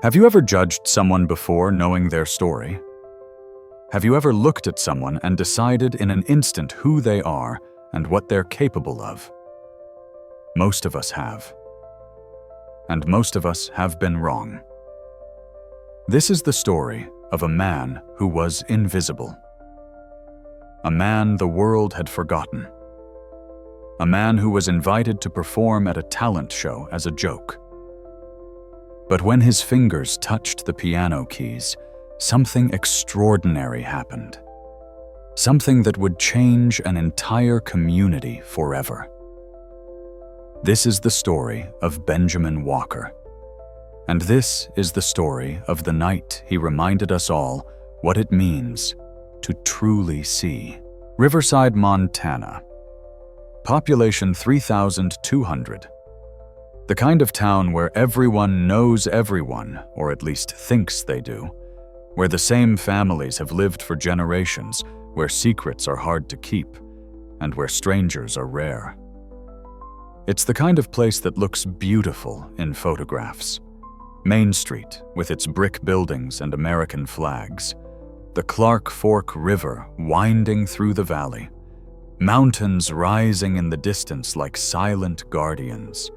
Have you ever judged someone before knowing their story? Have you ever looked at someone and decided in an instant who they are and what they're capable of? Most of us have. And most of us have been wrong. This is the story of a man who was invisible. A man the world had forgotten. A man who was invited to perform at a talent show as a joke. But when his fingers touched the piano keys, something extraordinary happened. Something that would change an entire community forever. This is the story of Benjamin Walker. And this is the story of the night he reminded us all what it means to truly see. Riverside, Montana. Population 3,200. The kind of town where everyone knows everyone, or at least thinks they do. Where the same families have lived for generations, where secrets are hard to keep, and where strangers are rare. It's the kind of place that looks beautiful in photographs. Main Street, with its brick buildings and American flags. The Clark Fork River winding through the valley. Mountains rising in the distance like silent guardians.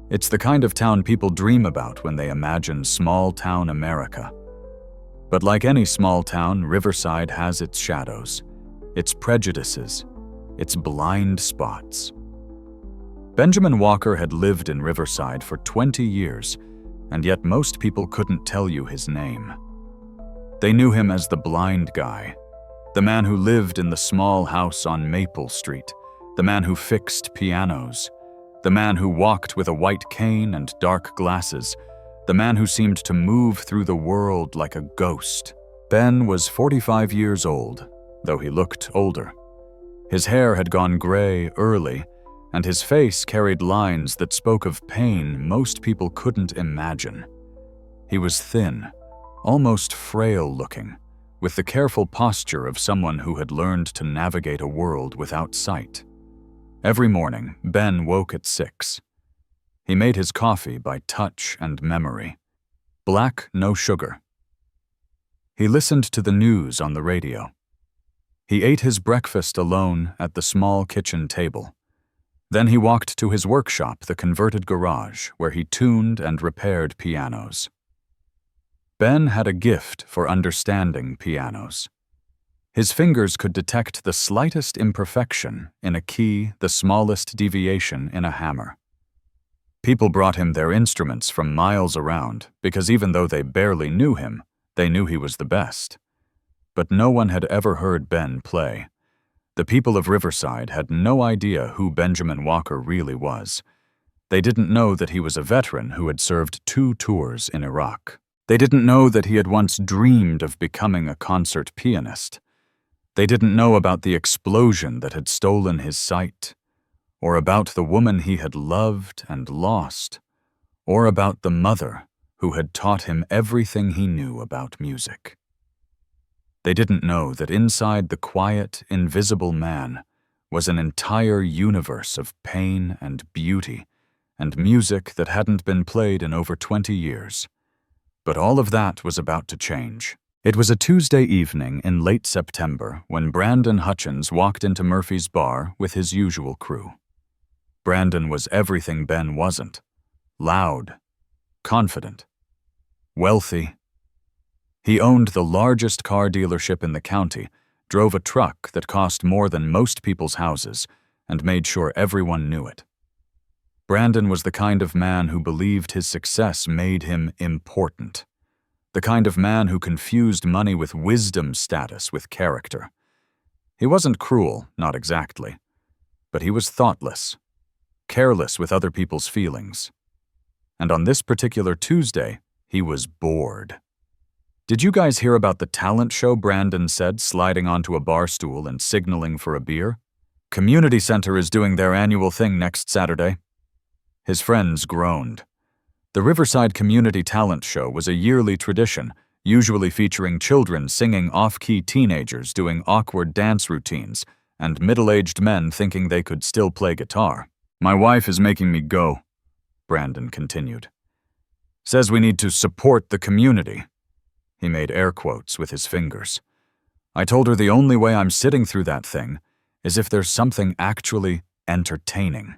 It's the kind of town people dream about when they imagine small-town America. But like any small town, Riverside has its shadows, its prejudices, its blind spots. Benjamin Walker had lived in Riverside for 20 years, and yet most people couldn't tell you his name. They knew him as the blind guy, the man who lived in the small house on Maple Street, the man who fixed pianos, the man who walked with a white cane and dark glasses, the man who seemed to move through the world like a ghost. Ben was 45 years old, though he looked older. His hair had gone gray early, and his face carried lines that spoke of pain most people couldn't imagine. He was thin, almost frail-looking, with the careful posture of someone who had learned to navigate a world without sight. Every morning, Ben woke at 6. He made his coffee by touch and memory. Black, no sugar. He listened to the news on the radio. He ate his breakfast alone at the small kitchen table. Then he walked to his workshop, the converted garage, where he tuned and repaired pianos. Ben had a gift for understanding pianos. His fingers could detect the slightest imperfection in a key, the smallest deviation in a hammer. People brought him their instruments from miles around because even though they barely knew him, they knew he was the best. But no one had ever heard Ben play. The people of Riverside had no idea who Benjamin Walker really was. They didn't know that he was a veteran who had served 2 tours in Iraq. They didn't know that he had once dreamed of becoming a concert pianist. They didn't know about the explosion that had stolen his sight, or about the woman he had loved and lost, or about the mother who had taught him everything he knew about music. They didn't know that inside the quiet, invisible man was an entire universe of pain and beauty and music that hadn't been played in over 20 years. But all of that was about to change. It was a Tuesday evening in late September when Brandon Hutchins walked into Murphy's bar with his usual crew. Brandon was everything Ben wasn't. Loud, confident, wealthy. He owned the largest car dealership in the county, drove a truck that cost more than most people's houses, and made sure everyone knew it. Brandon was the kind of man who believed his success made him important. The kind of man who confused money with wisdom status with character. He wasn't cruel, not exactly, but he was thoughtless, careless with other people's feelings. And on this particular Tuesday, he was bored. "Did you guys hear about the talent show?" Brandon said, sliding onto a bar stool and signaling for a beer. "Community Center is doing their annual thing next Saturday." His friends groaned. The Riverside Community Talent Show was a yearly tradition, usually featuring children singing off-key teenagers doing awkward dance routines, and middle-aged men thinking they could still play guitar. "My wife is making me go," Brandon continued. Says we need to support the community. He made air quotes with his fingers. I told her the only way I'm sitting through that thing is if there's something actually entertaining.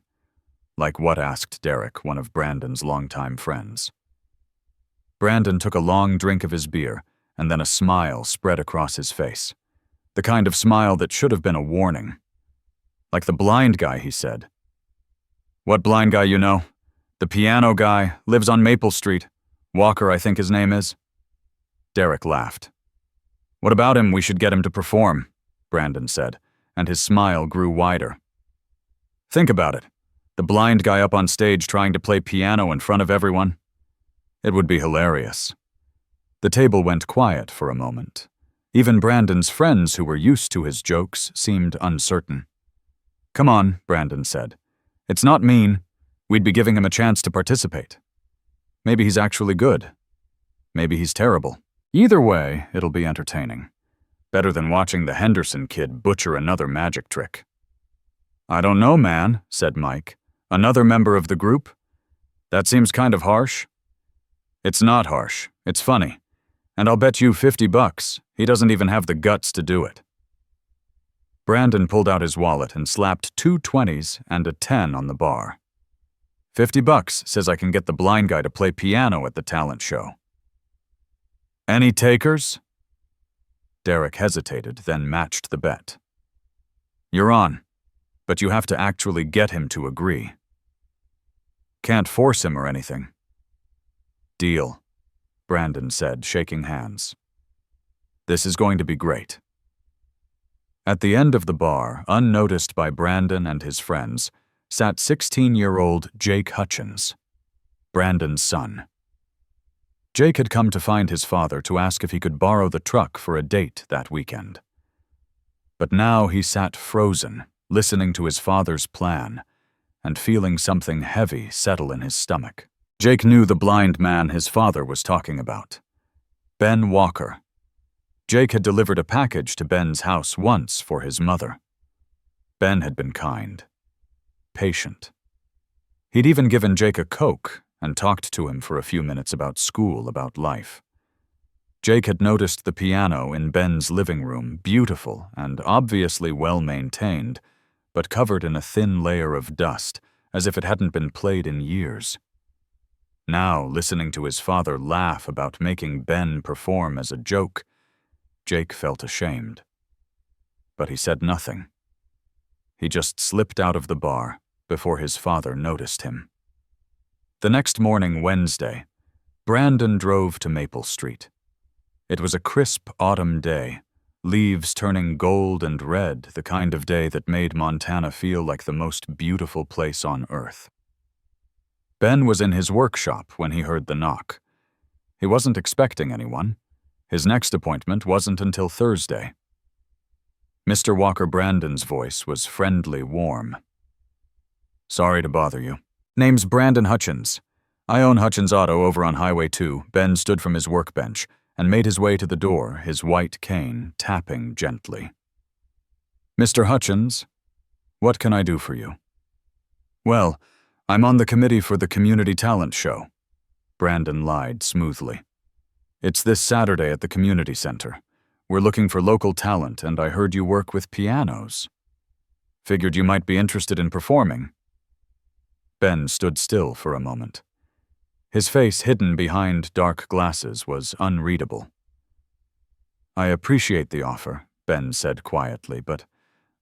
Like what? Asked Derek, one of Brandon's longtime friends. Brandon took a long drink of his beer, and then a smile spread across his face. The kind of smile that should have been a warning. Like the blind guy, he said. What blind guy you know? The piano guy, lives on Maple Street. Walker, I think his name is. Derek laughed. What about him? We should get him to perform, Brandon said, and his smile grew wider. Think about it. The blind guy up on stage trying to play piano in front of everyone. It would be hilarious. The table went quiet for a moment. Even Brandon's friends who were used to his jokes seemed uncertain. Come on, Brandon said. It's not mean. We'd be giving him a chance to participate. Maybe he's actually good. Maybe he's terrible. Either way, it'll be entertaining. Better than watching the Henderson kid butcher another magic trick. I don't know, man, said Mike. Another member of the group? That seems kind of harsh. It's not harsh. It's funny. And I'll bet you $50 he doesn't even have the guts to do it. Brandon pulled out his wallet and slapped 2 20s and a 10 on the bar. $50 says I can get the blind guy to play piano at the talent show. Any takers? Derek hesitated, then matched the bet. You're on, but you have to actually get him to agree. Can't force him or anything. Deal, Brandon said, shaking hands. This is going to be great. At the end of the bar, unnoticed by Brandon and his friends, sat 16-year-old Jake Hutchins, Brandon's son. Jake had come to find his father to ask if he could borrow the truck for a date that weekend. But now he sat frozen, listening to his father's plan, and feeling something heavy settle in his stomach. Jake knew the blind man his father was talking about. Ben Walker. Jake had delivered a package to Ben's house once for his mother. Ben had been kind, patient. He'd even given Jake a Coke and talked to him for a few minutes about school, about life. Jake had noticed the piano in Ben's living room, beautiful and obviously well-maintained, but covered in a thin layer of dust, as if it hadn't been played in years. Now, listening to his father laugh about making Ben perform as a joke, Jake felt ashamed. But he said nothing. He just slipped out of the bar before his father noticed him. The next morning, Wednesday, Brandon drove to Maple Street. It was a crisp autumn day, leaves turning gold and red, the kind of day that made Montana feel like the most beautiful place on earth. Ben was in his workshop when he heard the knock. He wasn't expecting anyone. His next appointment wasn't until Thursday. Mr. Walker Brandon's voice was friendly, warm. Sorry to bother you. Name's Brandon Hutchins. I own Hutchins Auto over on Highway 2. Ben stood from his workbench and made his way to the door, his white cane tapping gently. Mr. Hutchins, what can I do for you? Well, I'm on the committee for the community talent show. Brandon lied smoothly. It's this Saturday at the community center. We're looking for local talent, and I heard you work with pianos. Figured you might be interested in performing. Ben stood still for a moment. His face, hidden behind dark glasses, was unreadable. I appreciate the offer, Ben said quietly, but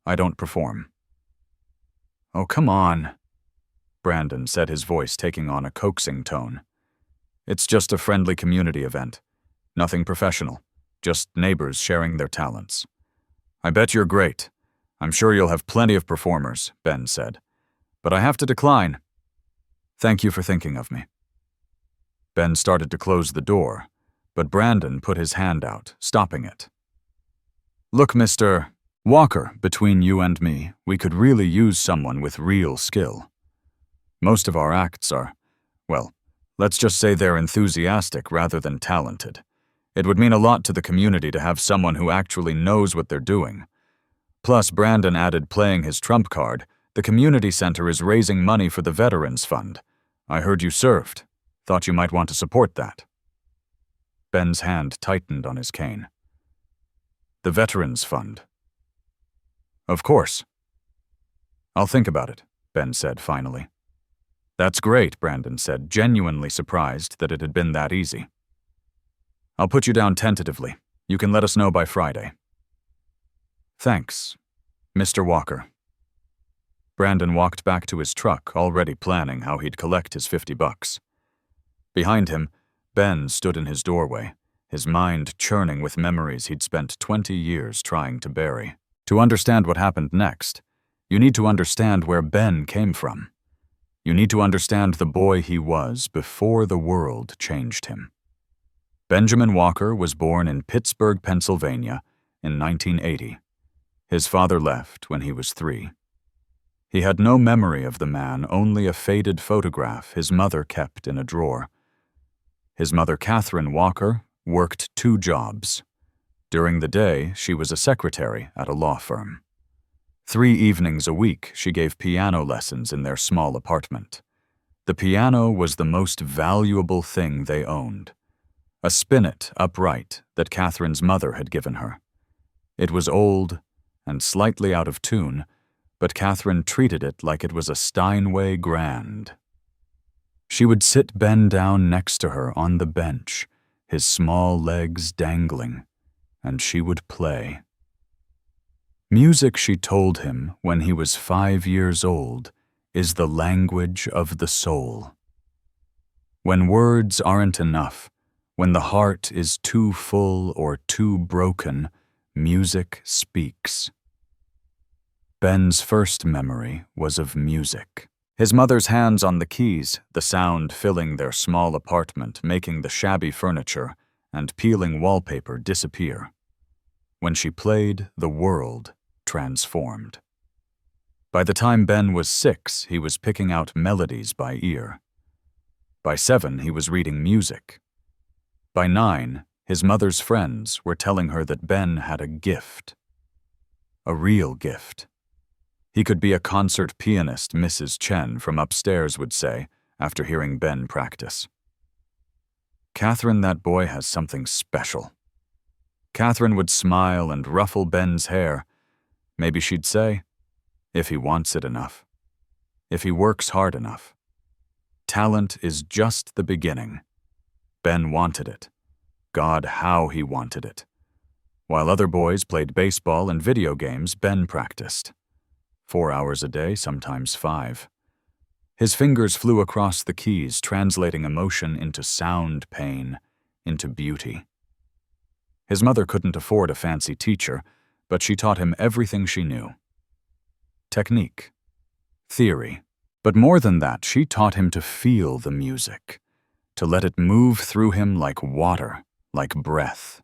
I don't perform. Oh, come on, Brandon said, his voice taking on a coaxing tone. It's just a friendly community event. Nothing professional. Just neighbors sharing their talents. I bet you're great. I'm sure you'll have plenty of performers, Ben said. But I have to decline. Thank you for thinking of me. Ben started to close the door, but Brandon put his hand out, stopping it. Look, Mr. Walker, between you and me, we could really use someone with real skill. Most of our acts are, well, let's just say they're enthusiastic rather than talented. It would mean a lot to the community to have someone who actually knows what they're doing. Plus, Brandon added, playing his trump card, the community center is raising money for the Veterans Fund. I heard you served. Thought you might want to support that. Ben's hand tightened on his cane. The Veterans Fund. Of course. I'll think about it, Ben said finally. That's great, Brandon said, genuinely surprised that it had been that easy. I'll put you down tentatively. You can let us know by Friday. Thanks, Mr. Walker. Brandon walked back to his truck, already planning how he'd collect his $50. Behind him, Ben stood in his doorway, his mind churning with memories he'd spent 20 years trying to bury. To understand what happened next, you need to understand where Ben came from. You need to understand the boy he was before the world changed him. Benjamin Walker was born in Pittsburgh, Pennsylvania, in 1980. His father left when he was 3. He had no memory of the man, only a faded photograph his mother kept in a drawer. His mother, Catherine Walker, worked 2 jobs. During the day, she was a secretary at a law firm. 3 evenings a week, she gave piano lessons in their small apartment. The piano was the most valuable thing they owned. A spinet upright that Catherine's mother had given her. It was old and slightly out of tune, but Catherine treated it like it was a Steinway grand. She would sit Ben down next to her on the bench, his small legs dangling, and she would play. Music, she told him when he was 5 years old, is the language of the soul. When words aren't enough, when the heart is too full or too broken, music speaks. Ben's first memory was of music. His mother's hands on the keys, the sound filling their small apartment, making the shabby furniture and peeling wallpaper disappear. When she played, the world transformed. By the time Ben was 6, he was picking out melodies by ear. By 7, he was reading music. By 9, his mother's friends were telling her that Ben had a gift. A real gift. He could be a concert pianist, Mrs. Chen from upstairs would say, after hearing Ben practice. Catherine, that boy has something special. Catherine would smile and ruffle Ben's hair. Maybe she'd say, if he wants it enough. If he works hard enough. Talent is just the beginning. Ben wanted it. God, how he wanted it. While other boys played baseball and video games, Ben practiced. 4 hours a day, sometimes 5. His fingers flew across the keys, translating emotion into sound pain, into beauty. His mother couldn't afford a fancy teacher, but she taught him everything she knew. Technique, theory, but more than that, she taught him to feel the music, to let it move through him like water, like breath.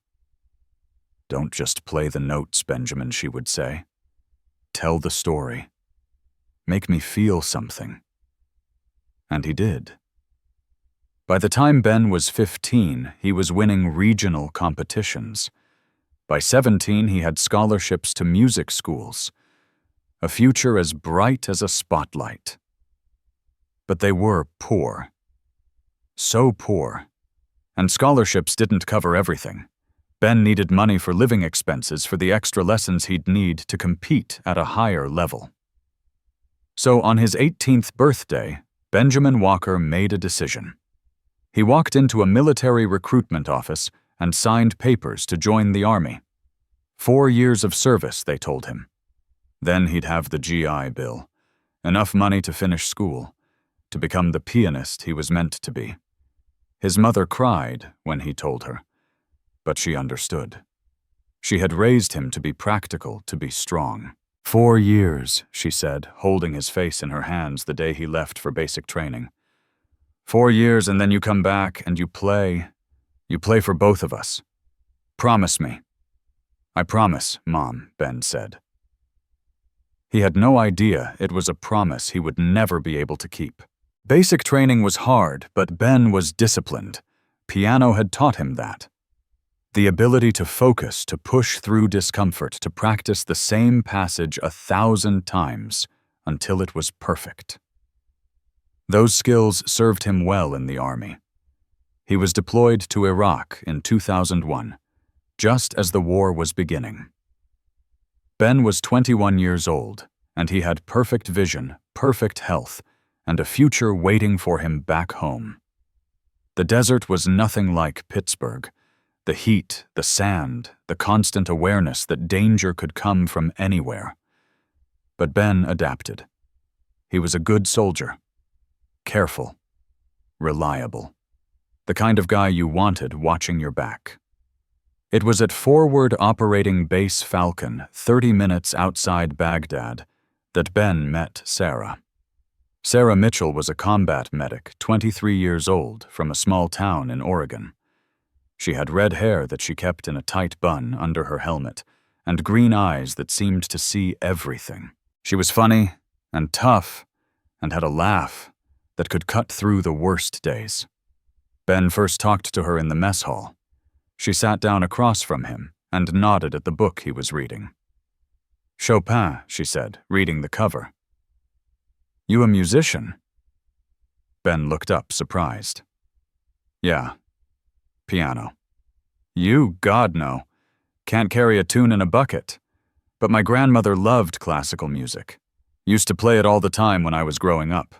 Don't just play the notes, Benjamin, she would say. Tell the story. Make me feel something. And he did. By the time Ben was 15, he was winning regional competitions. By 17, he had scholarships to music schools. A future as bright as a spotlight. But they were poor. So poor. And scholarships didn't cover everything. Ben needed money for living expenses for the extra lessons he'd need to compete at a higher level. So on his 18th birthday, Benjamin Walker made a decision. He walked into a military recruitment office and signed papers to join the Army. 4 years of service, they told him. Then he'd have the GI Bill, enough money to finish school, to become the pianist he was meant to be. His mother cried when he told her. But she understood. She had raised him to be practical, to be strong. 4 years, she said, holding his face in her hands the day he left for basic training. 4 years and then you come back and you play. You play for both of us. Promise me. I promise, Mom, Ben said. He had no idea it was a promise he would never be able to keep. Basic training was hard, but Ben was disciplined. Piano had taught him that. The ability to focus, to push through discomfort, to practice the same passage 1,000 times until it was perfect. Those skills served him well in the Army. He was deployed to Iraq in 2001, just as the war was beginning. Ben was 21 years old, and he had perfect vision, perfect health, and a future waiting for him back home. The desert was nothing like Pittsburgh. The heat, the sand, the constant awareness that danger could come from anywhere. But Ben adapted. He was a good soldier. Careful. Reliable. The kind of guy you wanted watching your back. It was at Forward Operating Base Falcon, 30 minutes outside Baghdad, that Ben met Sarah. Sarah Mitchell was a combat medic, 23 years old, from a small town in Oregon. She had red hair that she kept in a tight bun under her helmet, and green eyes that seemed to see everything. She was funny and tough, and had a laugh that could cut through the worst days. Ben first talked to her in the mess hall. She sat down across from him and nodded at the book he was reading. "Chopin," she said, reading the cover. "You a musician?" Ben looked up, surprised. "Yeah. Piano." "You? God, no. Can't carry a tune in a bucket. But my grandmother loved classical music. Used to play it all the time when I was growing up.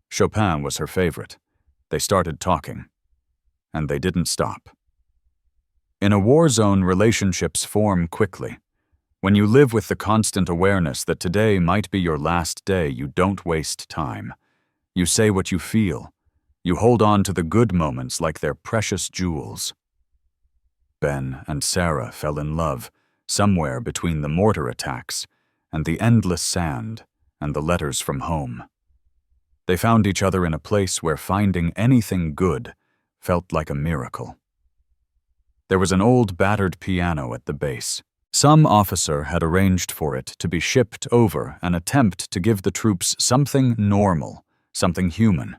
Chopin was her favorite." They started talking. And they didn't stop. In a war zone, relationships form quickly. When you live with the constant awareness that today might be your last day, you don't waste time. You say what you feel. You hold on to the good moments like they're precious jewels. Ben and Sarah fell in love somewhere between the mortar attacks and the endless sand and the letters from home. They found each other in a place where finding anything good felt like a miracle. There was an old battered piano at the base. Some officer had arranged for it to be shipped over an attempt to give the troops something normal, something human.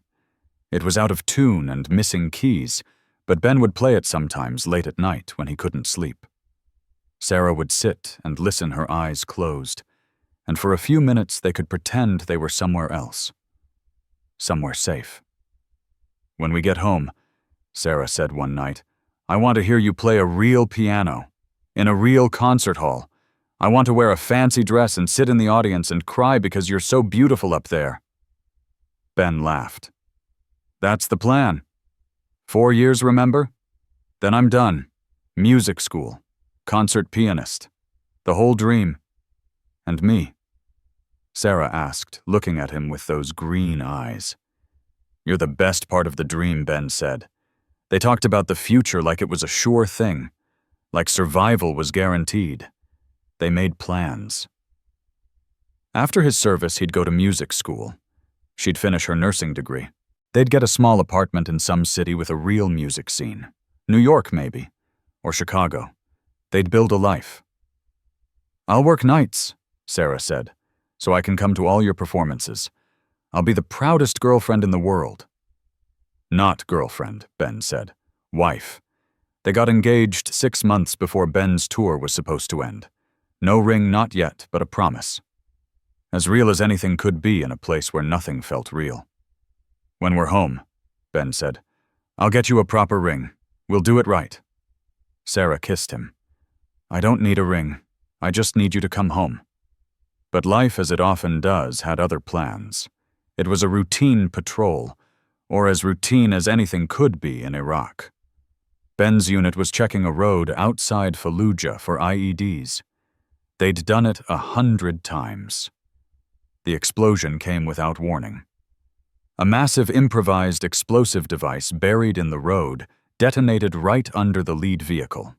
It was out of tune and missing keys, but Ben would play it sometimes late at night when he couldn't sleep. Sarah would sit and listen, her eyes closed, and for a few minutes they could pretend they were somewhere else. Somewhere safe. "When we get home," Sarah said one night, "I want to hear you play a real piano, in a real concert hall. I want to wear a fancy dress and sit in the audience and cry because you're so beautiful up there." Ben laughed. "That's the plan. 4 years, remember? Then I'm done. Music school. Concert pianist. The whole dream. And me?" Sarah asked, looking at him with those green eyes. "You're the best part of the dream," Ben said. They talked about the future like it was a sure thing, like survival was guaranteed. They made plans. After his service, he'd go to music school. She'd finish her nursing degree. They'd get a small apartment in some city with a real music scene. New York, maybe. Or Chicago. They'd build a life. "I'll work nights," Sarah said, "so I can come to all your performances. I'll be the proudest girlfriend in the world." "Not girlfriend," Ben said. "Wife." They got engaged 6 months before Ben's tour was supposed to end. No ring, not yet, but a promise. As real as anything could be in a place where nothing felt real. "When we're home," Ben said, "I'll get you a proper ring. We'll do it right." Sarah kissed him. "I don't need a ring. I just need you to come home." But life, as it often does, had other plans. It was a routine patrol, or as routine as anything could be in Iraq. Ben's unit was checking a road outside Fallujah for IEDs. They'd done it 100 times. The explosion came without warning. A massive improvised explosive device buried in the road detonated right under the lead vehicle.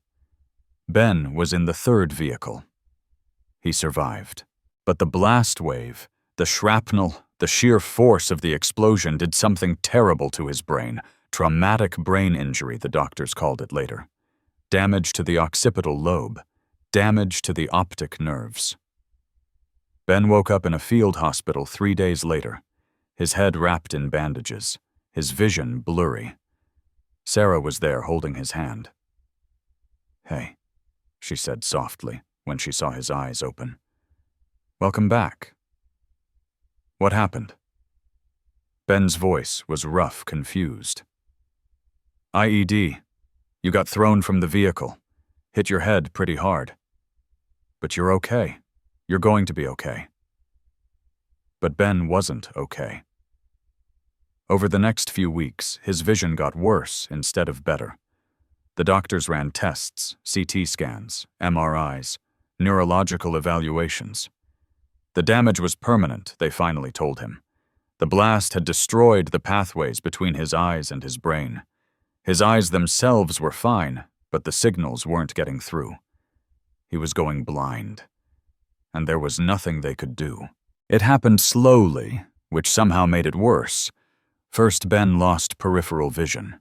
Ben was in the third vehicle. He survived. But the blast wave, the shrapnel, the sheer force of the explosion did something terrible to his brain. Traumatic brain injury, the doctors called it later. Damage to the occipital lobe. Damage to the optic nerves. Ben woke up in a field hospital 3 days later, his head wrapped in bandages, his vision blurry. Sarah was there holding his hand. "Hey," she said softly when she saw his eyes open. "Welcome back." "What happened?" Ben's voice was rough, confused. IED. You got thrown from the vehicle. Hit your head pretty hard. But you're okay. You're going to be okay. But Ben wasn't okay. Over the next few weeks, his vision got worse instead of better. The doctors ran tests, CT scans, MRIs, neurological evaluations. The damage was permanent, they finally told him. The blast had destroyed the pathways between his eyes and his brain. His eyes themselves were fine, but the signals weren't getting through. He was going blind, and there was nothing they could do. It happened slowly, which somehow made it worse. First, Ben lost peripheral vision.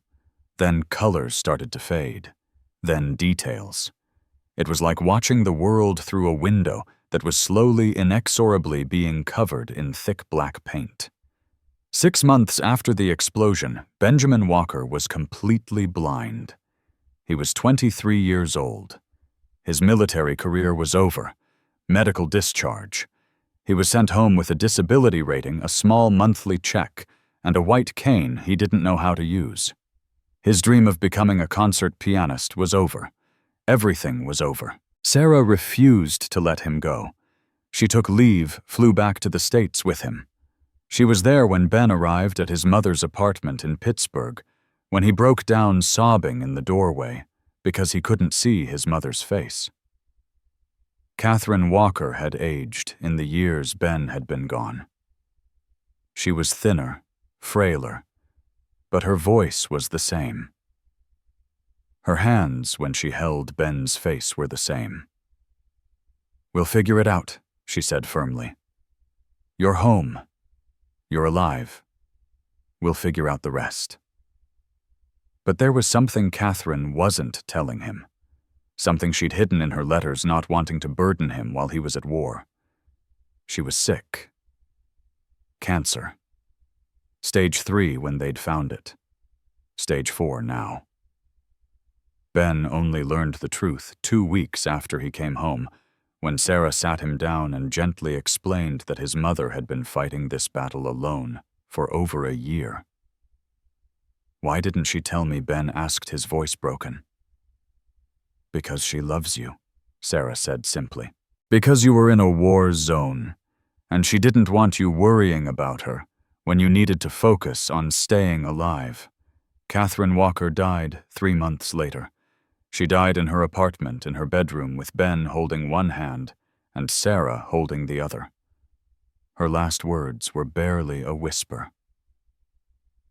Then colors started to fade. Then details. It was like watching the world through a window that was slowly, inexorably being covered in thick black paint. 6 months after the explosion, Benjamin Walker was completely blind. He was 23 years old. His military career was over. Medical discharge. He was sent home with a disability rating, a small monthly check, and a white cane he didn't know how to use. His dream of becoming a concert pianist was over. Everything was over. Sarah refused to let him go. She took leave, flew back to the States with him. She was there when Ben arrived at his mother's apartment in Pittsburgh, when he broke down sobbing in the doorway because he couldn't see his mother's face. Catherine Walker had aged in the years Ben had been gone. She was thinner, frailer, but her voice was the same. Her hands, when she held Ben's face, were the same. "We'll figure it out," she said firmly. "You're home. You're alive. We'll figure out the rest." But there was something Catherine wasn't telling him. Something she'd hidden in her letters, not wanting to burden him while he was at war. She was sick. Cancer. Stage 3 when they'd found it. Stage 4 now. Ben only learned the truth 2 weeks after he came home, when Sarah sat him down and gently explained that his mother had been fighting this battle alone for over a year. "Why didn't she tell me?" Ben asked, his voice broken. "Because she loves you," Sarah said simply. "Because you were in a war zone, and she didn't want you worrying about her when you needed to focus on staying alive." Catherine Walker died 3 months later. She died in her apartment in her bedroom with Ben holding one hand and Sarah holding the other. Her last words were barely a whisper.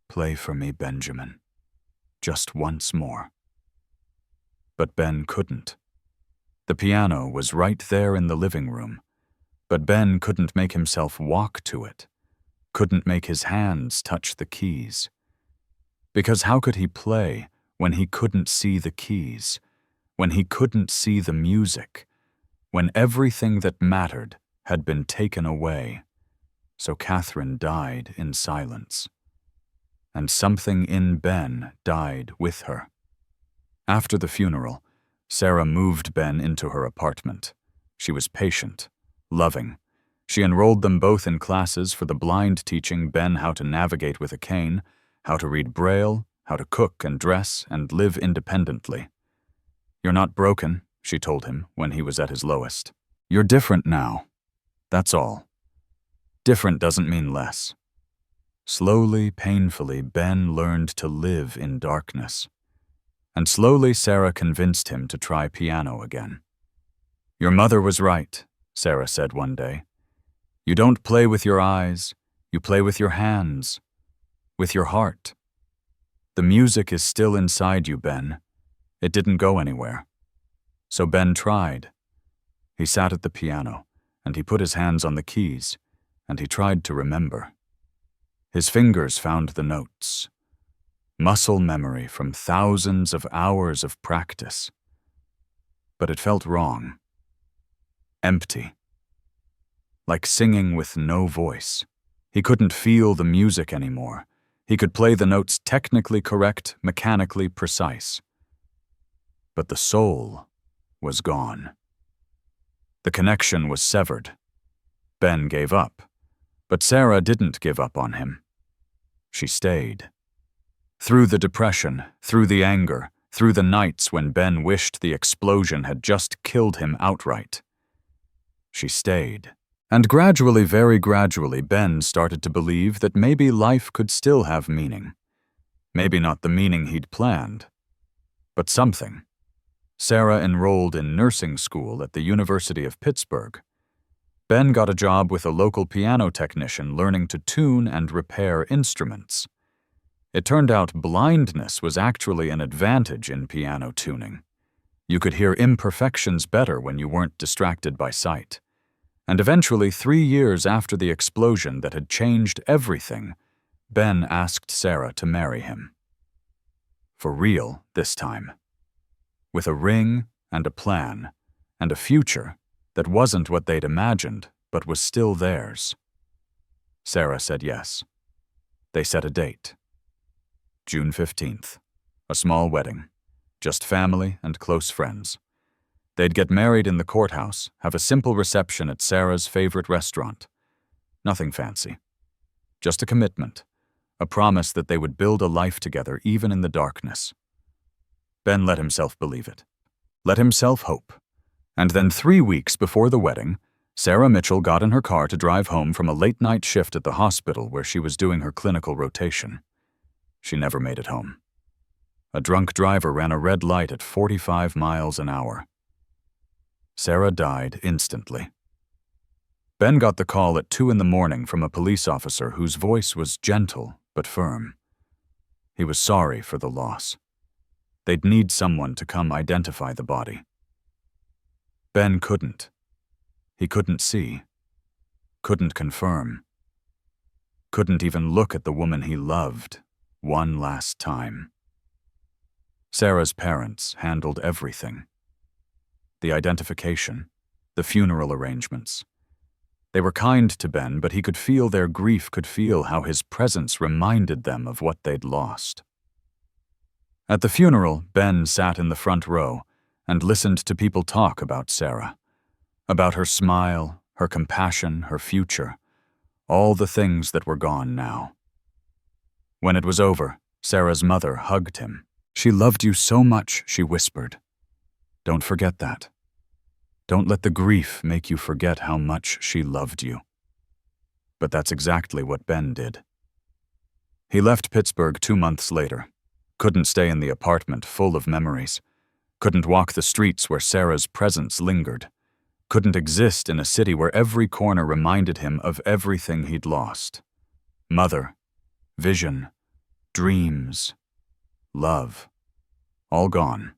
"Play for me, Benjamin. Just once more." But Ben couldn't. The piano was right there in the living room, but Ben couldn't make himself walk to it, couldn't make his hands touch the keys. Because how could he play when he couldn't see the keys, when he couldn't see the music, when everything that mattered had been taken away? So Catherine died in silence. And something in Ben died with her. After the funeral, Sarah moved Ben into her apartment. She was patient, loving. She enrolled them both in classes for the blind, teaching Ben how to navigate with a cane, how to read Braille, how to cook and dress and live independently. "You're not broken," she told him when he was at his lowest. "You're different now. That's all. Different doesn't mean less." Slowly, painfully, Ben learned to live in darkness. And slowly, Sarah convinced him to try piano again. "Your mother was right," Sarah said one day. "You don't play with your eyes, you play with your hands, with your heart. The music is still inside you, Ben. It didn't go anywhere." So Ben tried. He sat at the piano, and he put his hands on the keys, and he tried to remember. His fingers found the notes. Muscle memory from thousands of hours of practice. But it felt wrong. Empty. Like singing with no voice. He couldn't feel the music anymore. He could play the notes technically correct, mechanically precise. But the soul was gone. The connection was severed. Ben gave up, but Sarah didn't give up on him. She stayed. Through the depression, through the anger, through the nights when Ben wished the explosion had just killed him outright. She stayed. And gradually, very gradually, Ben started to believe that maybe life could still have meaning. Maybe not the meaning he'd planned, but something. Sarah enrolled in nursing school at the University of Pittsburgh. Ben got a job with a local piano technician learning to tune and repair instruments. It turned out blindness was actually an advantage in piano tuning. You could hear imperfections better when you weren't distracted by sight. And eventually, 3 years after the explosion that had changed everything, Ben asked Sarah to marry him. For real this time. With a ring and a plan, and a future that wasn't what they'd imagined, but was still theirs. Sarah said yes. They set a date. June 15th. A small wedding. Just family and close friends. They'd get married in the courthouse, have a simple reception at Sarah's favorite restaurant. Nothing fancy. Just a commitment, a promise that they would build a life together even in the darkness. Ben let himself believe it. Let himself hope. And then 3 weeks before the wedding, Sarah Mitchell got in her car to drive home from a late-night shift at the hospital where she was doing her clinical rotation. She never made it home. A drunk driver ran a red light at 45 miles an hour. Sarah died instantly. Ben got the call at 2 a.m. from a police officer whose voice was gentle but firm. He was sorry for the loss. They'd need someone to come identify the body. Ben couldn't. He couldn't see. Couldn't confirm. Couldn't even look at the woman he loved one last time. Sarah's parents handled everything. The identification, the funeral arrangements. They were kind to Ben, but he could feel their grief, could feel how his presence reminded them of what they'd lost. At the funeral, Ben sat in the front row and listened to people talk about Sarah, about her smile, her compassion, her future, all the things that were gone now. When it was over, Sarah's mother hugged him. "She loved you so much," she whispered. "Don't forget that. Don't let the grief make you forget how much she loved you." But that's exactly what Ben did. He left Pittsburgh 2 months later. Couldn't stay in the apartment full of memories. Couldn't walk the streets where Sarah's presence lingered. Couldn't exist in a city where every corner reminded him of everything he'd lost. Mother, vision, dreams, love, all gone.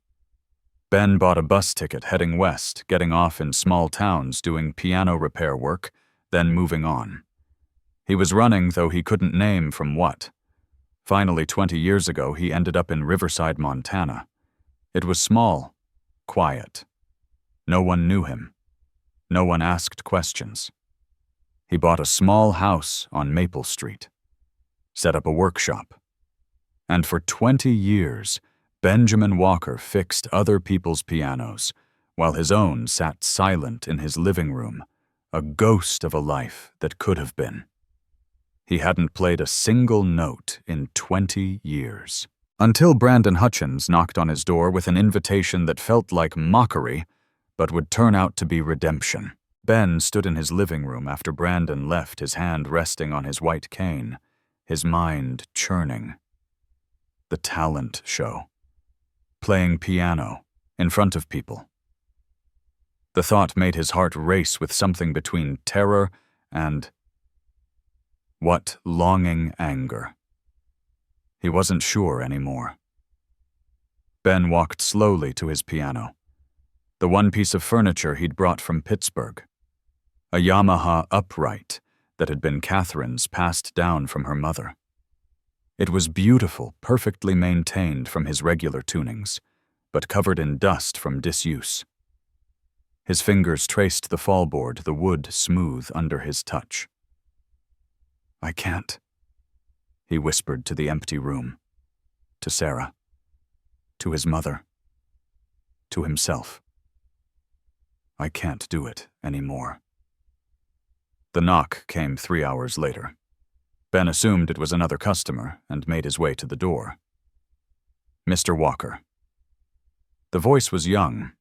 Ben bought a bus ticket heading west, getting off in small towns doing piano repair work, then moving on. He was running, though he couldn't name from what. Finally, 20 years ago, he ended up in Riverside, Montana. It was small, quiet. No one knew him. No one asked questions. He bought a small house on Maple Street, set up a workshop. And for 20 years, Benjamin Walker fixed other people's pianos, while his own sat silent in his living room, a ghost of a life that could have been. He hadn't played a single note in 20 years. Until Brandon Hutchins knocked on his door with an invitation that felt like mockery, but would turn out to be redemption. Ben stood in his living room after Brandon left, his hand resting on his white cane, his mind churning. The talent show. Playing piano in front of people. The thought made his heart race with something between terror and what longing anger. He wasn't sure anymore. Ben walked slowly to his piano, the one piece of furniture he'd brought from Pittsburgh, a Yamaha upright that had been Catherine's passed down from her mother. It was beautiful, perfectly maintained from his regular tunings, but covered in dust from disuse. His fingers traced the fallboard, the wood smooth under his touch. "I can't," he whispered to the empty room, to Sarah, to his mother, to himself. "I can't do it anymore." The knock came 3 hours later. Ben assumed it was another customer and made his way to the door. Mr. Walker. The voice was young,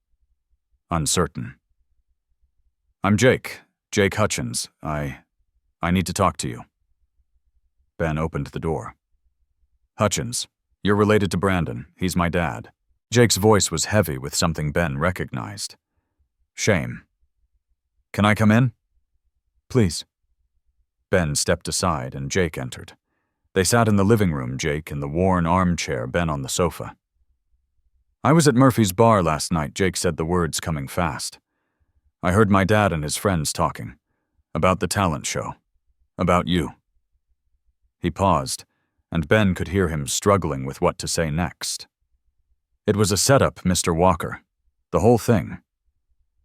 uncertain. I'm Jake Hutchins. I need to talk to you. Ben opened the door. Hutchins, you're related to Brandon. He's my dad. Jake's voice was heavy with something Ben recognized. Shame. Can I come in? Please. Ben stepped aside and Jake entered. They sat in the living room, Jake in the worn armchair, Ben on the sofa. I was at Murphy's bar last night, Jake said, the words coming fast. I heard my dad and his friends talking. About the talent show. About you. He paused, and Ben could hear him struggling with what to say next. It was a setup, Mr. Walker. The whole thing.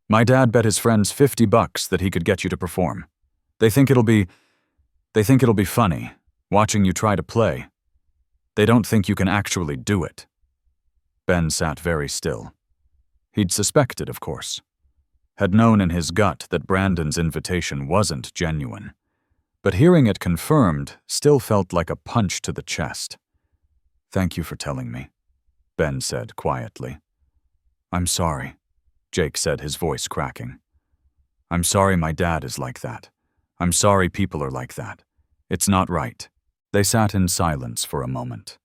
My dad bet his friends $50 that he could get you to perform. They think it'll be funny, watching you try to play. They don't think you can actually do it. Ben sat very still. He'd suspected, of course. Had known in his gut that Brandon's invitation wasn't genuine. But hearing it confirmed still felt like a punch to the chest. Thank you for telling me, Ben said quietly. I'm sorry, Jake said, his voice cracking. I'm sorry my dad is like that. I'm sorry people are like that. It's not right. They sat in silence for a moment.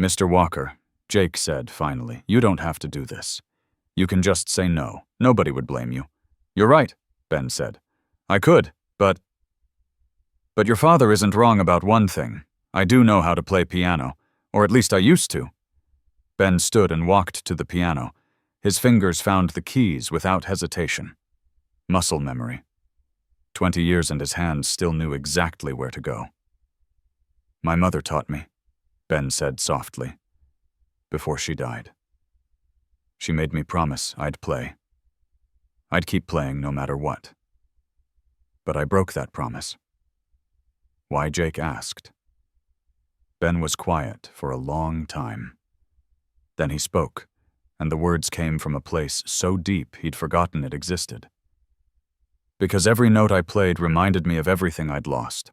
Mr. Walker, Jake said finally, you don't have to do this. You can just say no. Nobody would blame you. You're right, Ben said. I could, but your father isn't wrong about one thing. I do know how to play piano, or at least I used to. Ben stood and walked to the piano. His fingers found the keys without hesitation. Muscle memory. 20 years and his hands still knew exactly where to go. My mother taught me, Ben said softly, before she died. She made me promise I'd play. I'd keep playing no matter what. But I broke that promise. Why, Jake asked. Ben was quiet for a long time. Then he spoke, and the words came from a place so deep he'd forgotten it existed. Because every note I played reminded me of everything I'd lost.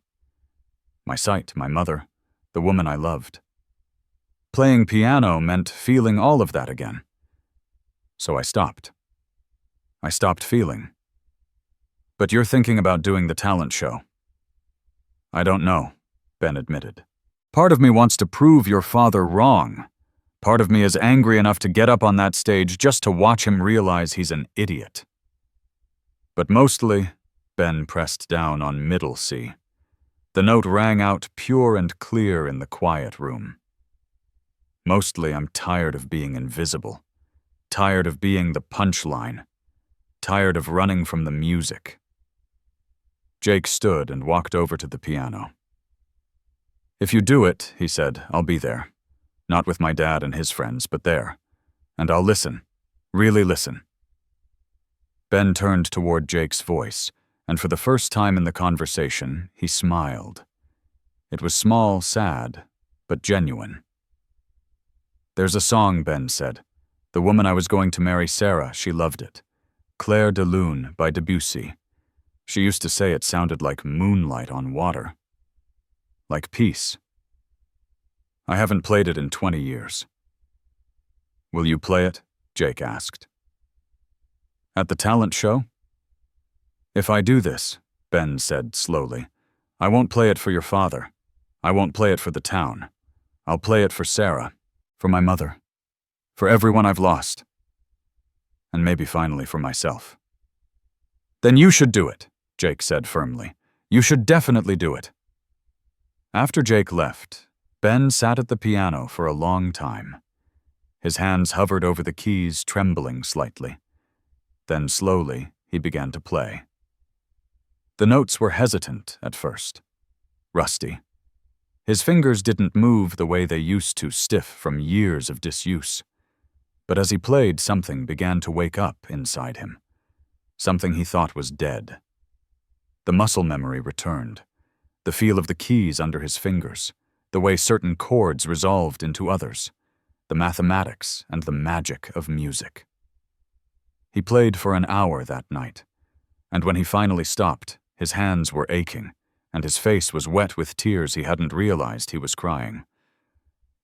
My sight, my mother, the woman I loved. Playing piano meant feeling all of that again. So I stopped. I stopped feeling. But you're thinking about doing the talent show. I don't know, Ben admitted. Part of me wants to prove your father wrong. Part of me is angry enough to get up on that stage just to watch him realize he's an idiot. But mostly, Ben pressed down on middle C. The note rang out pure and clear in the quiet room. Mostly, I'm tired of being invisible. Tired of being the punchline. Tired of running from the music. Jake stood and walked over to the piano. If you do it, he said, I'll be there. Not with my dad and his friends, but there. And I'll listen. Really listen. Ben turned toward Jake's voice, and for the first time in the conversation, he smiled. It was small, sad, but genuine. There's a song, Ben said. The woman I was going to marry, Sarah, she loved it. Clair de Lune by Debussy. She used to say it sounded like moonlight on water. Like peace. I haven't played it in 20 years. Will you play it? Jake asked. At the talent show? If I do this, Ben said slowly, I won't play it for your father. I won't play it for the town. I'll play it for Sarah, for my mother, for everyone I've lost, and maybe finally for myself. Then you should do it, Jake said firmly. You should definitely do it. After Jake left, Ben sat at the piano for a long time. His hands hovered over the keys, trembling slightly. Then slowly, he began to play. The notes were hesitant at first, rusty. His fingers didn't move the way they used to, stiff from years of disuse. But as he played, something began to wake up inside him. Something he thought was dead. The muscle memory returned, the feel of the keys under his fingers, the way certain chords resolved into others, the mathematics and the magic of music. He played for an hour that night, and when he finally stopped, his hands were aching, and his face was wet with tears he hadn't realized he was crying.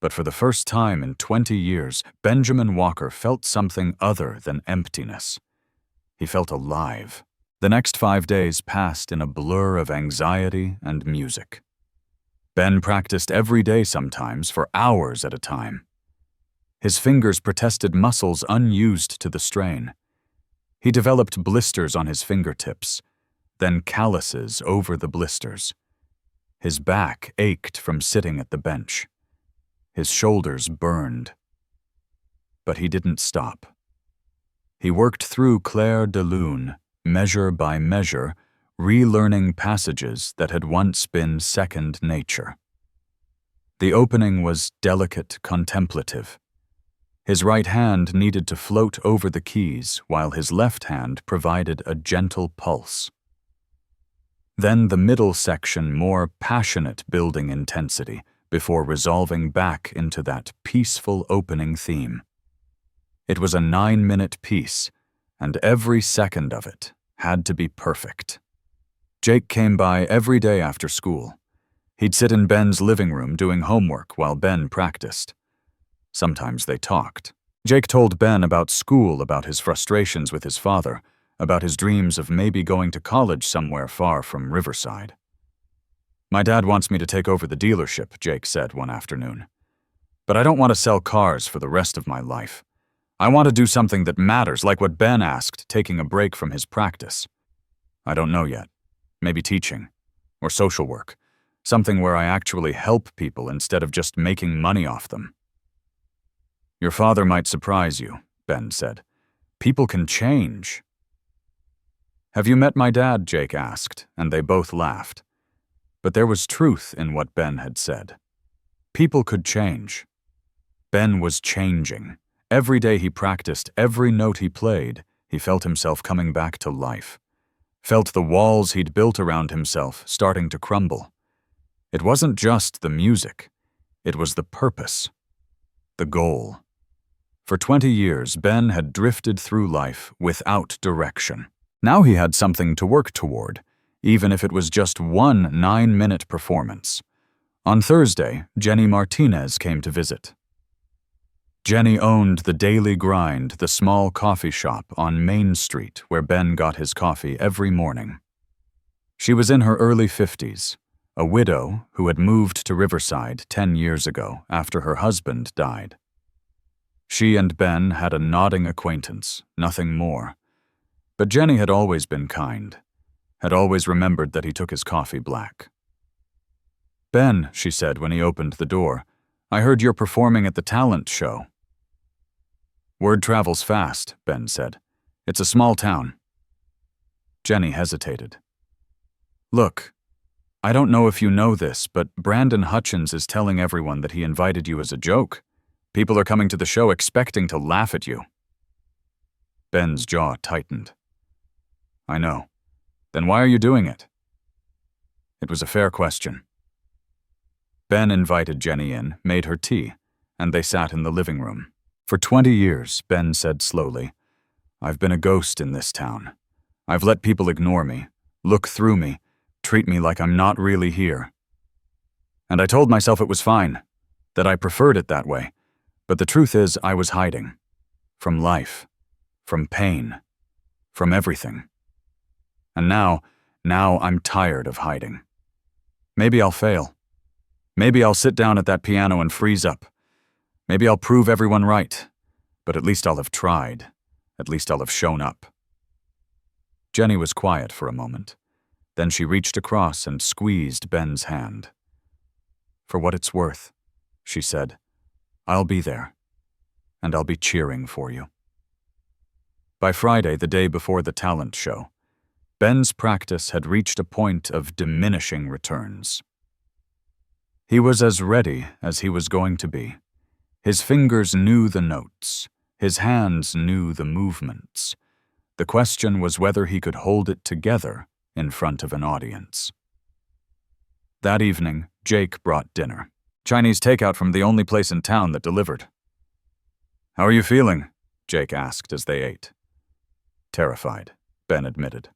But for the first time in 20 years, Benjamin Walker felt something other than emptiness. He felt alive. The next 5 days passed in a blur of anxiety and music. Ben practiced every day sometimes for hours at a time. His fingers protested muscles unused to the strain. He developed blisters on his fingertips, then calluses over the blisters. His back ached from sitting at the bench. His shoulders burned. But he didn't stop. He worked through Clair de Lune, measure by measure, relearning passages that had once been second nature. The opening was delicate, contemplative. His right hand needed to float over the keys, while his left hand provided a gentle pulse. Then the middle section, more passionate building intensity, before resolving back into that peaceful opening theme. It was a 9-minute piece, and every second of it had to be perfect. Jake came by every day after school. He'd sit in Ben's living room doing homework while Ben practiced. Sometimes they talked. Jake told Ben about school, about his frustrations with his father, about his dreams of maybe going to college somewhere far from Riverside. "My dad wants me to take over the dealership," Jake said one afternoon. "But I don't want to sell cars for the rest of my life. I want to do something that matters, like what Ben asked, taking a break from his practice. I don't know yet. Maybe teaching, or social work, something where I actually help people instead of just making money off them." "Your father might surprise you," Ben said. "People can change." "Have you met my dad?" Jake asked, and they both laughed. But there was truth in what Ben had said. People could change. Ben was changing. Every day he practiced, every note he played, he felt himself coming back to life. Felt the walls he'd built around himself starting to crumble. It wasn't just the music. It was the purpose. The goal. For 20 years, Ben had drifted through life without direction. Now he had something to work toward, even if it was just one 9-minute performance. On Thursday, Jenny Martinez came to visit. Jenny owned the Daily Grind, the small coffee shop on Main Street where Ben got his coffee every morning. She was in her early 50s, a widow who had moved to Riverside 10 years ago after her husband died. She and Ben had a nodding acquaintance, nothing more. But Jenny had always been kind, had always remembered that he took his coffee black. "Ben," she said when he opened the door, "I heard you're performing at the talent show." "Word travels fast," Ben said. "It's a small town." Jenny hesitated. "Look, I don't know if you know this, but Brandon Hutchins is telling everyone that he invited you as a joke. People are coming to the show expecting to laugh at you." Ben's jaw tightened. "I know. Then why are you doing it?" It was a fair question. Ben invited Jenny in, made her tea, and they sat in the living room. "For 20 years, Ben said slowly, I've been a ghost in this town. I've let people ignore me, look through me, treat me like I'm not really here. And I told myself it was fine, that I preferred it that way, but the truth is I was hiding. From life, from pain, from everything. And now I'm tired of hiding. Maybe I'll fail. Maybe I'll sit down at that piano and freeze up. Maybe I'll prove everyone right. But at least I'll have tried. At least I'll have shown up." Jenny was quiet for a moment. Then she reached across and squeezed Ben's hand. "For what it's worth," she said, "I'll be there. And I'll be cheering for you." By Friday, the day before the talent show, Ben's practice had reached a point of diminishing returns. He was as ready as he was going to be. His fingers knew the notes. His hands knew the movements. The question was whether he could hold it together in front of an audience. That evening, Jake brought dinner. Chinese takeout from the only place in town that delivered. "How are you feeling?" Jake asked as they ate. "Terrified," Ben admitted.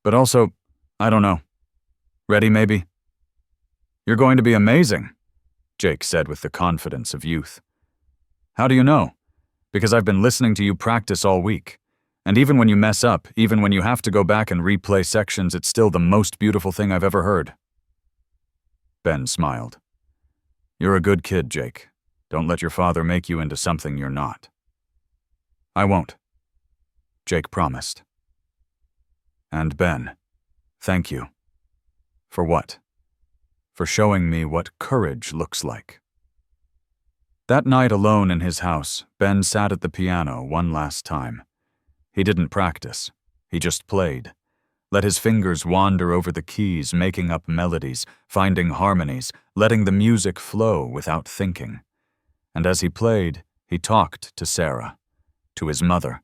"But also, I don't know. Ready, maybe?" "You're going to be amazing." Jake said with the confidence of youth. How do you know? Because I've been listening to you practice all week. And even when you mess up, even when you have to go back and replay sections, it's still the most beautiful thing I've ever heard. Ben smiled. You're a good kid, Jake. Don't let your father make you into something you're not. I won't, Jake promised. And Ben, thank you. For what? For showing me what courage looks like. That night alone in his house, Ben sat at the piano one last time. He didn't practice. He just played. Let his fingers wander over the keys, making up melodies, finding harmonies, letting the music flow without thinking. And as he played, he talked to Sarah, to his mother,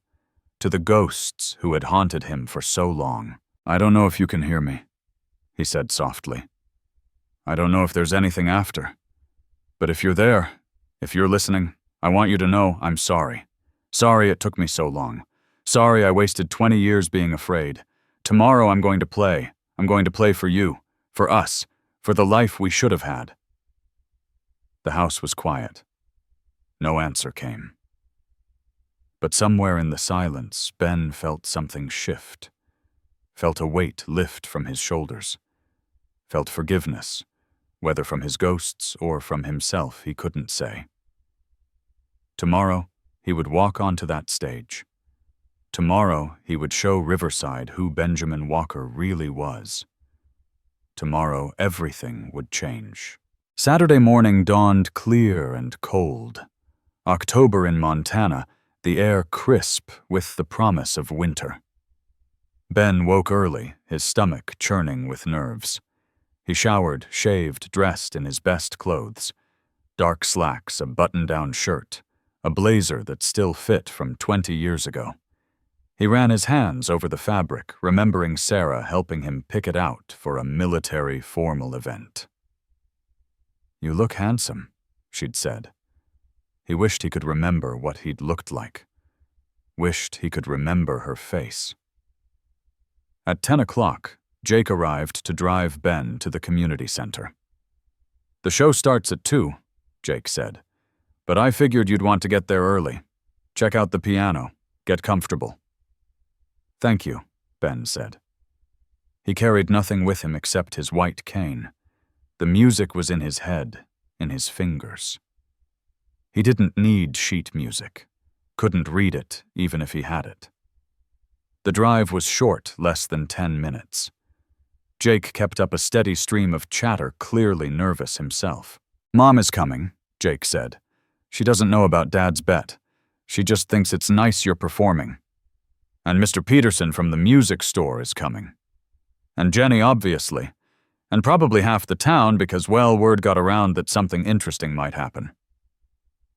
to the ghosts who had haunted him for so long. I don't know if you can hear me, he said softly. I don't know if there's anything after. But if you're there, if you're listening, I want you to know I'm sorry. Sorry it took me so long. Sorry I wasted 20 years being afraid. Tomorrow I'm going to play. I'm going to play for you, for us, for the life we should have had. The house was quiet. No answer came. But somewhere in the silence, Ben felt something shift. Felt a weight lift from his shoulders. Felt forgiveness, whether from his ghosts or from himself, he couldn't say. Tomorrow, he would walk onto that stage. Tomorrow, he would show Riverside who Benjamin Walker really was. Tomorrow, everything would change. Saturday morning dawned clear and cold. October in Montana, the air crisp with the promise of winter. Ben woke early, his stomach churning with nerves. He showered, shaved, dressed in his best clothes. Dark slacks, a button-down shirt, a blazer that still fit from 20 years ago. He ran his hands over the fabric, remembering Sarah helping him pick it out for a military formal event. You look handsome, she'd said. He wished he could remember what he'd looked like. Wished he could remember her face. At 10 o'clock, Jake arrived to drive Ben to the community center. The show starts at 2, Jake said, but I figured you'd want to get there early. Check out the piano. Get comfortable. Thank you, Ben said. He carried nothing with him except his white cane. The music was in his head, in his fingers. He didn't need sheet music. Couldn't read it, even if he had it. The drive was short, less than 10 minutes. Jake kept up a steady stream of chatter, clearly nervous himself. Mom is coming, Jake said. She doesn't know about Dad's bet. She just thinks it's nice you're performing. And Mr. Peterson from the music store is coming. And Jenny, obviously. And probably half the town because, well, word got around that something interesting might happen.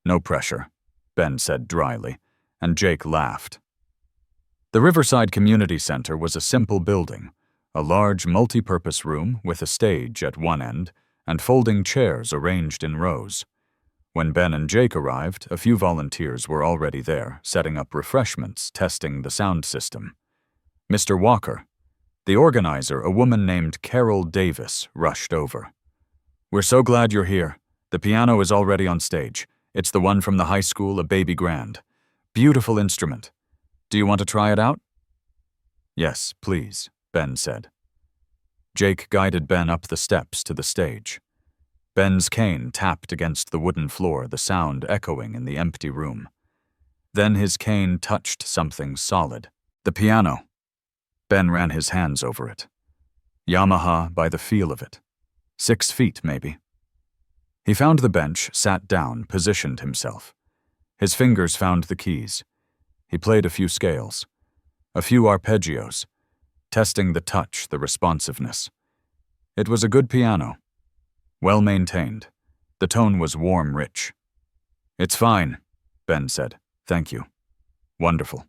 No pressure, Ben said dryly, and Jake laughed. The Riverside Community Center was a simple building, a large multi-purpose room with a stage at one end and folding chairs arranged in rows. When Ben and Jake arrived, a few volunteers were already there, setting up refreshments, testing the sound system. Mr. Walker, the organizer, a woman named Carol Davis, rushed over. We're so glad you're here. The piano is already on stage. It's the one from the high school, a baby grand. Beautiful instrument. Do you want to try it out? Yes, please, Ben said. Jake guided Ben up the steps to the stage. Ben's cane tapped against the wooden floor, the sound echoing in the empty room. Then his cane touched something solid. The piano. Ben ran his hands over it. Yamaha by the feel of it. 6 feet, maybe. He found the bench, sat down, positioned himself. His fingers found the keys. He played a few scales, a few arpeggios, testing the touch, the responsiveness. It was a good piano. Well-maintained. The tone was warm, rich. It's fine, Ben said. Thank you. Wonderful.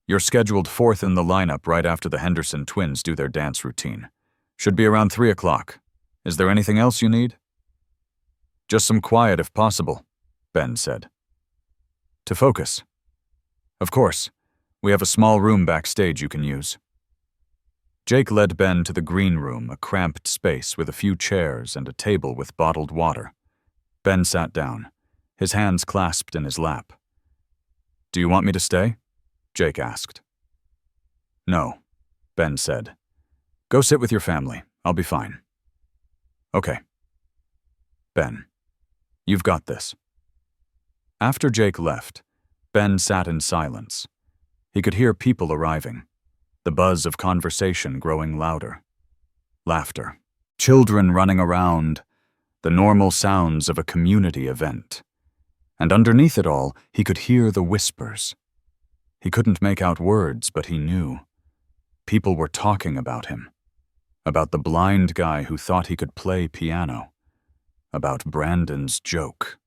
You're scheduled 4th in the lineup right after the Henderson twins do their dance routine. Should be around 3 o'clock. Is there anything else you need? Just some quiet if possible, Ben said. To focus. Of course. We have a small room backstage you can use. Jake led Ben to the green room, a cramped space with a few chairs and a table with bottled water. Ben sat down, his hands clasped in his lap. "Do you want me to stay?" Jake asked. "No," Ben said. "Go sit with your family. I'll be fine." "Okay." "Ben, you've got this." After Jake left, Ben sat in silence. He could hear people arriving, the buzz of conversation growing louder. Laughter, children running around, the normal sounds of a community event. And underneath it all, he could hear the whispers. He couldn't make out words, but he knew. People were talking about him. About the blind guy who thought he could play piano. About Brandon's joke.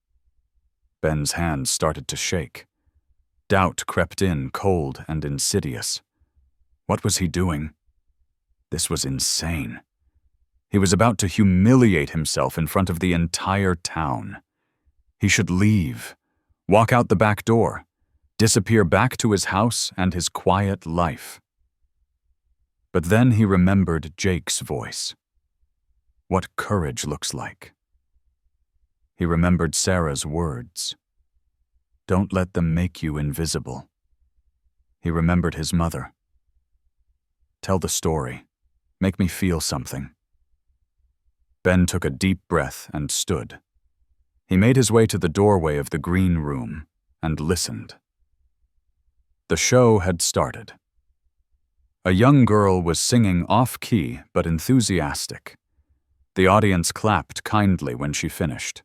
Ben's hands started to shake. Doubt crept in, cold and insidious. What was he doing? This was insane. He was about to humiliate himself in front of the entire town. He should leave, walk out the back door, disappear back to his house and his quiet life. But then he remembered Jake's voice. What courage looks like. He remembered Sarah's words. Don't let them make you invisible. He remembered his mother. Tell the story. Make me feel something. Ben took a deep breath and stood. He made his way to the doorway of the green room and listened. The show had started. A young girl was singing off-key but enthusiastic. The audience clapped kindly when she finished.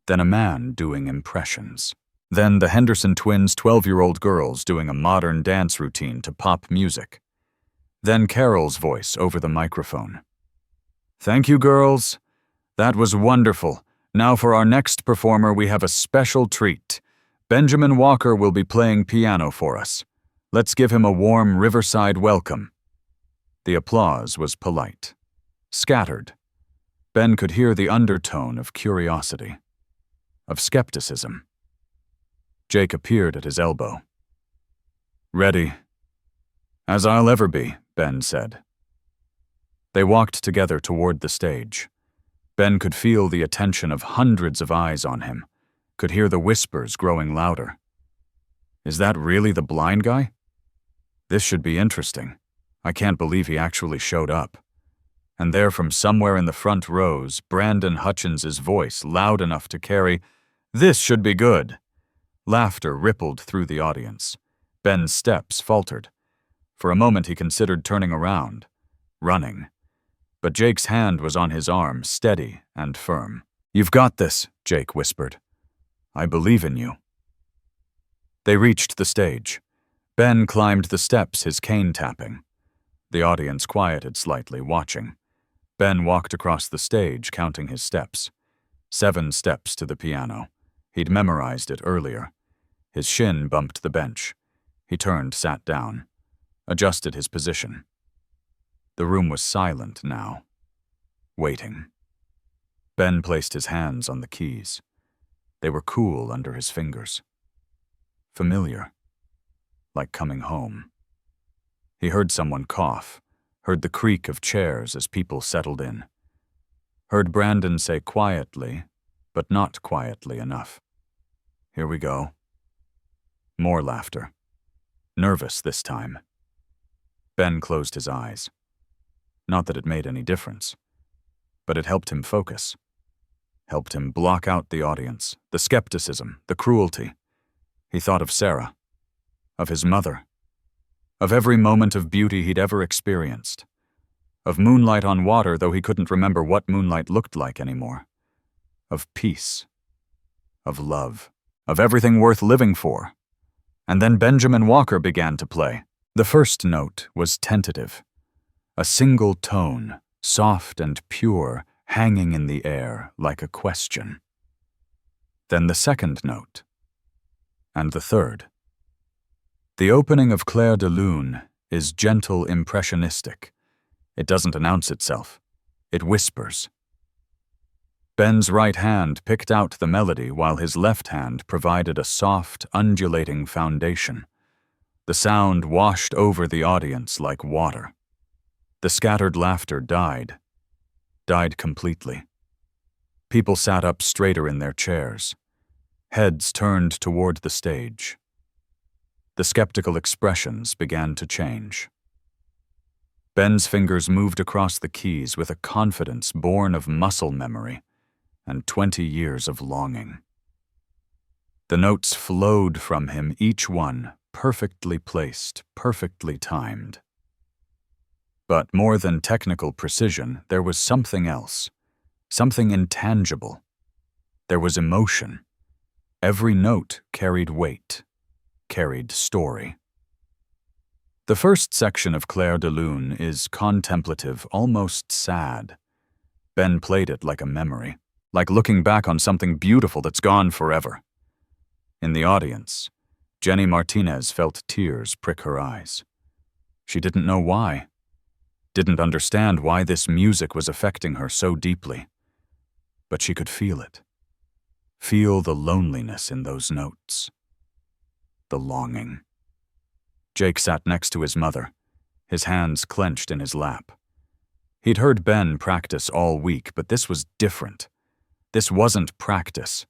Then a man doing impressions. Then the Henderson twins' 12-year-old girls doing a modern dance routine to pop music. Then Carol's voice over the microphone. "Thank you, girls. That was wonderful. Now for our next performer, we have a special treat. Benjamin Walker will be playing piano for us. Let's give him a warm Riverside welcome." The applause was polite, scattered. Ben could hear the undertone of curiosity, of skepticism. Jake appeared at his elbow. "Ready." "As I'll ever be," Ben said. They walked together toward the stage. Ben could feel the attention of hundreds of eyes on him, could hear the whispers growing louder. "Is that really the blind guy? This should be interesting. I can't believe he actually showed up." And there from somewhere in the front rows, Brandon Hutchins's voice, loud enough to carry, "This should be good." Laughter rippled through the audience. Ben's steps faltered. For a moment he considered turning around, running. But Jake's hand was on his arm, steady and firm. "You've got this," Jake whispered. "I believe in you." They reached the stage. Ben climbed the steps, his cane tapping. The audience quieted slightly, watching. Ben walked across the stage, counting his steps. 7 steps to the piano. He'd memorized it earlier. His shin bumped the bench. He turned, sat down, adjusted his position. The room was silent now, waiting. Ben placed his hands on the keys. They were cool under his fingers. Familiar, like coming home. He heard someone cough, heard the creak of chairs as people settled in. Heard Brandon say quietly, but not quietly enough, "Here we go." More laughter. Nervous this time. Ben closed his eyes. Not that it made any difference, but it helped him focus. Helped him block out the audience, the skepticism, the cruelty. He thought of Sarah, of his mother, of every moment of beauty he'd ever experienced, of moonlight on water, though he couldn't remember what moonlight looked like anymore, of peace, of love, of everything worth living for. And then Benjamin Walker began to play. The first note was tentative. A single tone, soft and pure, hanging in the air like a question. Then the second note. And the third. The opening of Clair de Lune is gentle impressionistic. It doesn't announce itself. It whispers. Ben's right hand picked out the melody while his left hand provided a soft, undulating foundation. The sound washed over the audience like water. The scattered laughter died completely. People sat up straighter in their chairs. Heads turned toward the stage. The skeptical expressions began to change. Ben's fingers moved across the keys with a confidence born of muscle memory and 20 years of longing. The notes flowed from him, each one perfectly placed, perfectly timed. But more than technical precision, there was something else, something intangible. There was emotion. Every note carried weight, carried story. The first section of Clair de Lune is contemplative, almost sad. Ben played it like a memory, like looking back on something beautiful that's gone forever. In the audience, Jenny Martinez felt tears prick her eyes. She didn't know why, didn't understand why this music was affecting her so deeply. But she could feel it. Feel the loneliness in those notes. The longing. Jake sat next to his mother, his hands clenched in his lap. He'd heard Ben practice all week, but this was different. This wasn't practice.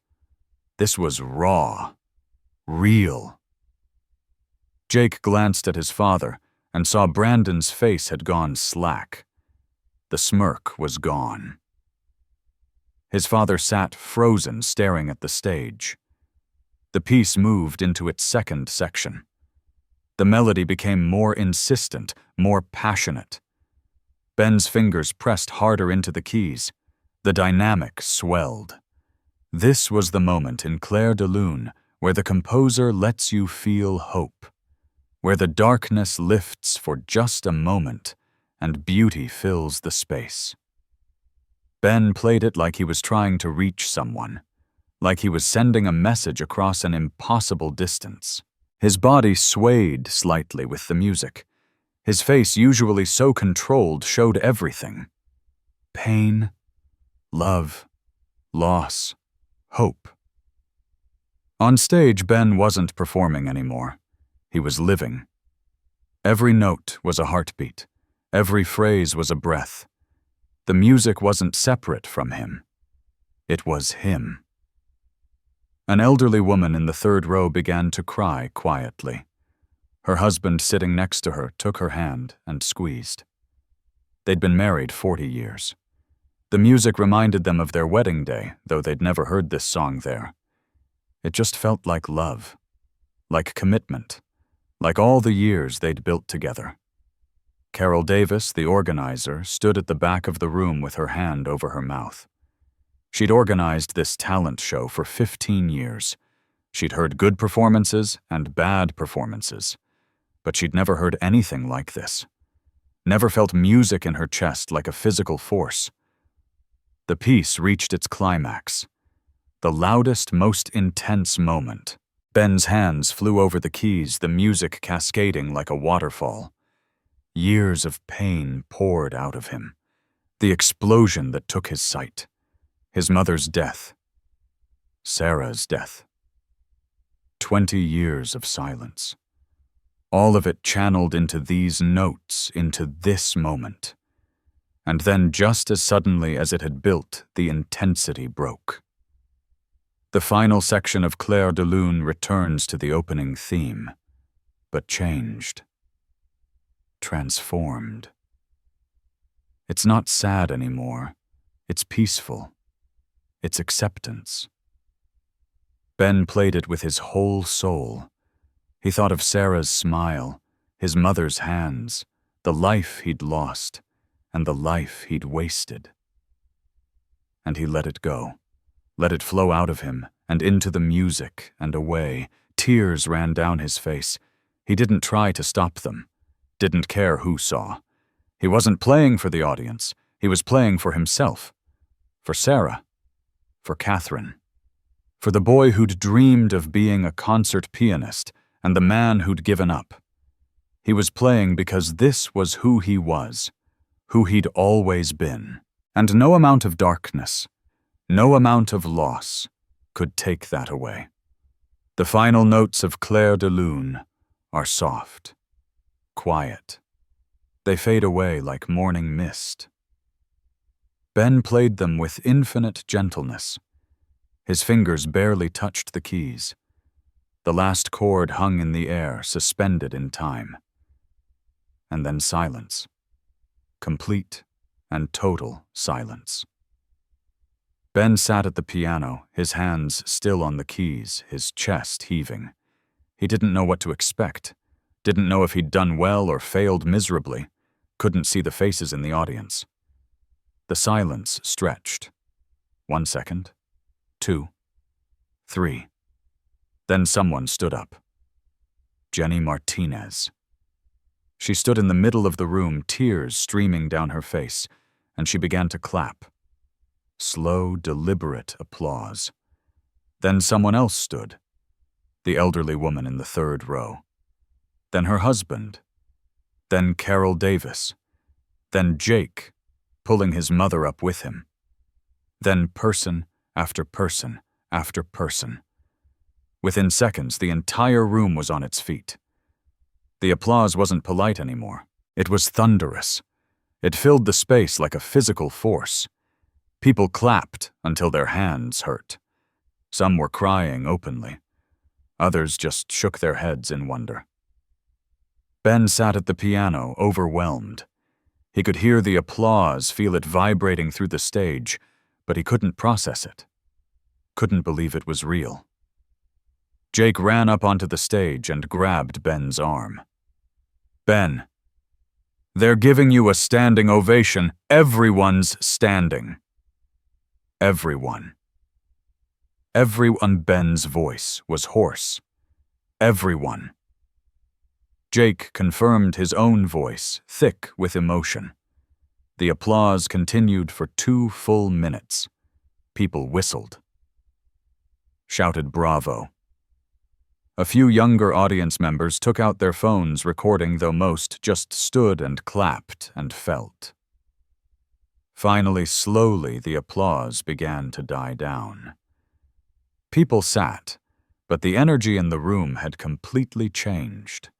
This was raw, real. Jake glanced at his father and saw Brandon's face had gone slack. The smirk was gone. His father sat frozen, staring at the stage. The piece moved into its second section. The melody became more insistent, more passionate. Ben's fingers pressed harder into the keys. The dynamic swelled. This was the moment in Clair de Lune where the composer lets you feel hope, where the darkness lifts for just a moment and beauty fills the space. Ben played it like he was trying to reach someone, like he was sending a message across an impossible distance. His body swayed slightly with the music. His face, usually so controlled, showed everything. Pain, love, loss, hope. On stage, Ben wasn't performing anymore. He was living. Every note was a heartbeat. Every phrase was a breath. The music wasn't separate from him. It was him. An elderly woman in the third row began to cry quietly. Her husband, sitting next to her, took her hand and squeezed. They'd been married 40 years. The music reminded them of their wedding day, though they'd never heard this song there. It just felt like love, like commitment, like all the years they'd built together. Carol Davis, the organizer, stood at the back of the room with her hand over her mouth. She'd organized this talent show for 15 years. She'd heard good performances and bad performances, but she'd never heard anything like this. Never felt music in her chest like a physical force. The piece reached its climax. The loudest, most intense moment. Ben's hands flew over the keys, the music cascading like a waterfall. Years of pain poured out of him. The explosion that took his sight. His mother's death. Sarah's death. 20 years of silence. All of it channeled into these notes, into this moment. And then, just as suddenly as it had built, the intensity broke. The final section of Clair de Lune returns to the opening theme, but changed. Transformed. It's not sad anymore. It's peaceful. It's acceptance. Ben played it with his whole soul. He thought of Sarah's smile, his mother's hands, the life he'd lost, and the life he'd wasted. And he let it go. Let it flow out of him and into the music and away. Tears ran down his face. He didn't try to stop them. Didn't care who saw. He wasn't playing for the audience. He was playing for himself. For Sarah. For Catherine. For the boy who'd dreamed of being a concert pianist and the man who'd given up. He was playing because this was who he was, who he'd always been. And no amount of darkness, no amount of loss could take that away. The final notes of Clair de Lune are soft, quiet. They fade away like morning mist. Ben played them with infinite gentleness. His fingers barely touched the keys. The last chord hung in the air, suspended in time. And then silence. Complete and total silence. Ben sat at the piano, his hands still on the keys, his chest heaving. He didn't know what to expect, didn't know if he'd done well or failed miserably, couldn't see the faces in the audience. The silence stretched. 1 second, 2, 3. Then someone stood up. Jenny Martinez. She stood in the middle of the room, tears streaming down her face, and she began to clap. Slow, deliberate applause. Then someone else stood, the elderly woman in the third row. Then her husband. Then Carol Davis. Then Jake, pulling his mother up with him. Then person after person after person. Within seconds, the entire room was on its feet. The applause wasn't polite anymore. It was thunderous. It filled the space like a physical force. People clapped until their hands hurt. Some were crying openly. Others just shook their heads in wonder. Ben sat at the piano, overwhelmed. He could hear the applause, feel it vibrating through the stage, but he couldn't process it. Couldn't believe it was real. Jake ran up onto the stage and grabbed Ben's arm. Ben, they're giving you a standing ovation. Everyone's standing. Everyone. Everyone. Ben's voice was hoarse. Everyone. Jake confirmed his own voice, thick with emotion. The applause continued for 2 full minutes. People whistled. Shouted bravo. A few younger audience members took out their phones recording, though most just stood and clapped and felt. Finally, slowly, the applause began to die down. People sat, but the energy in the room had completely changed.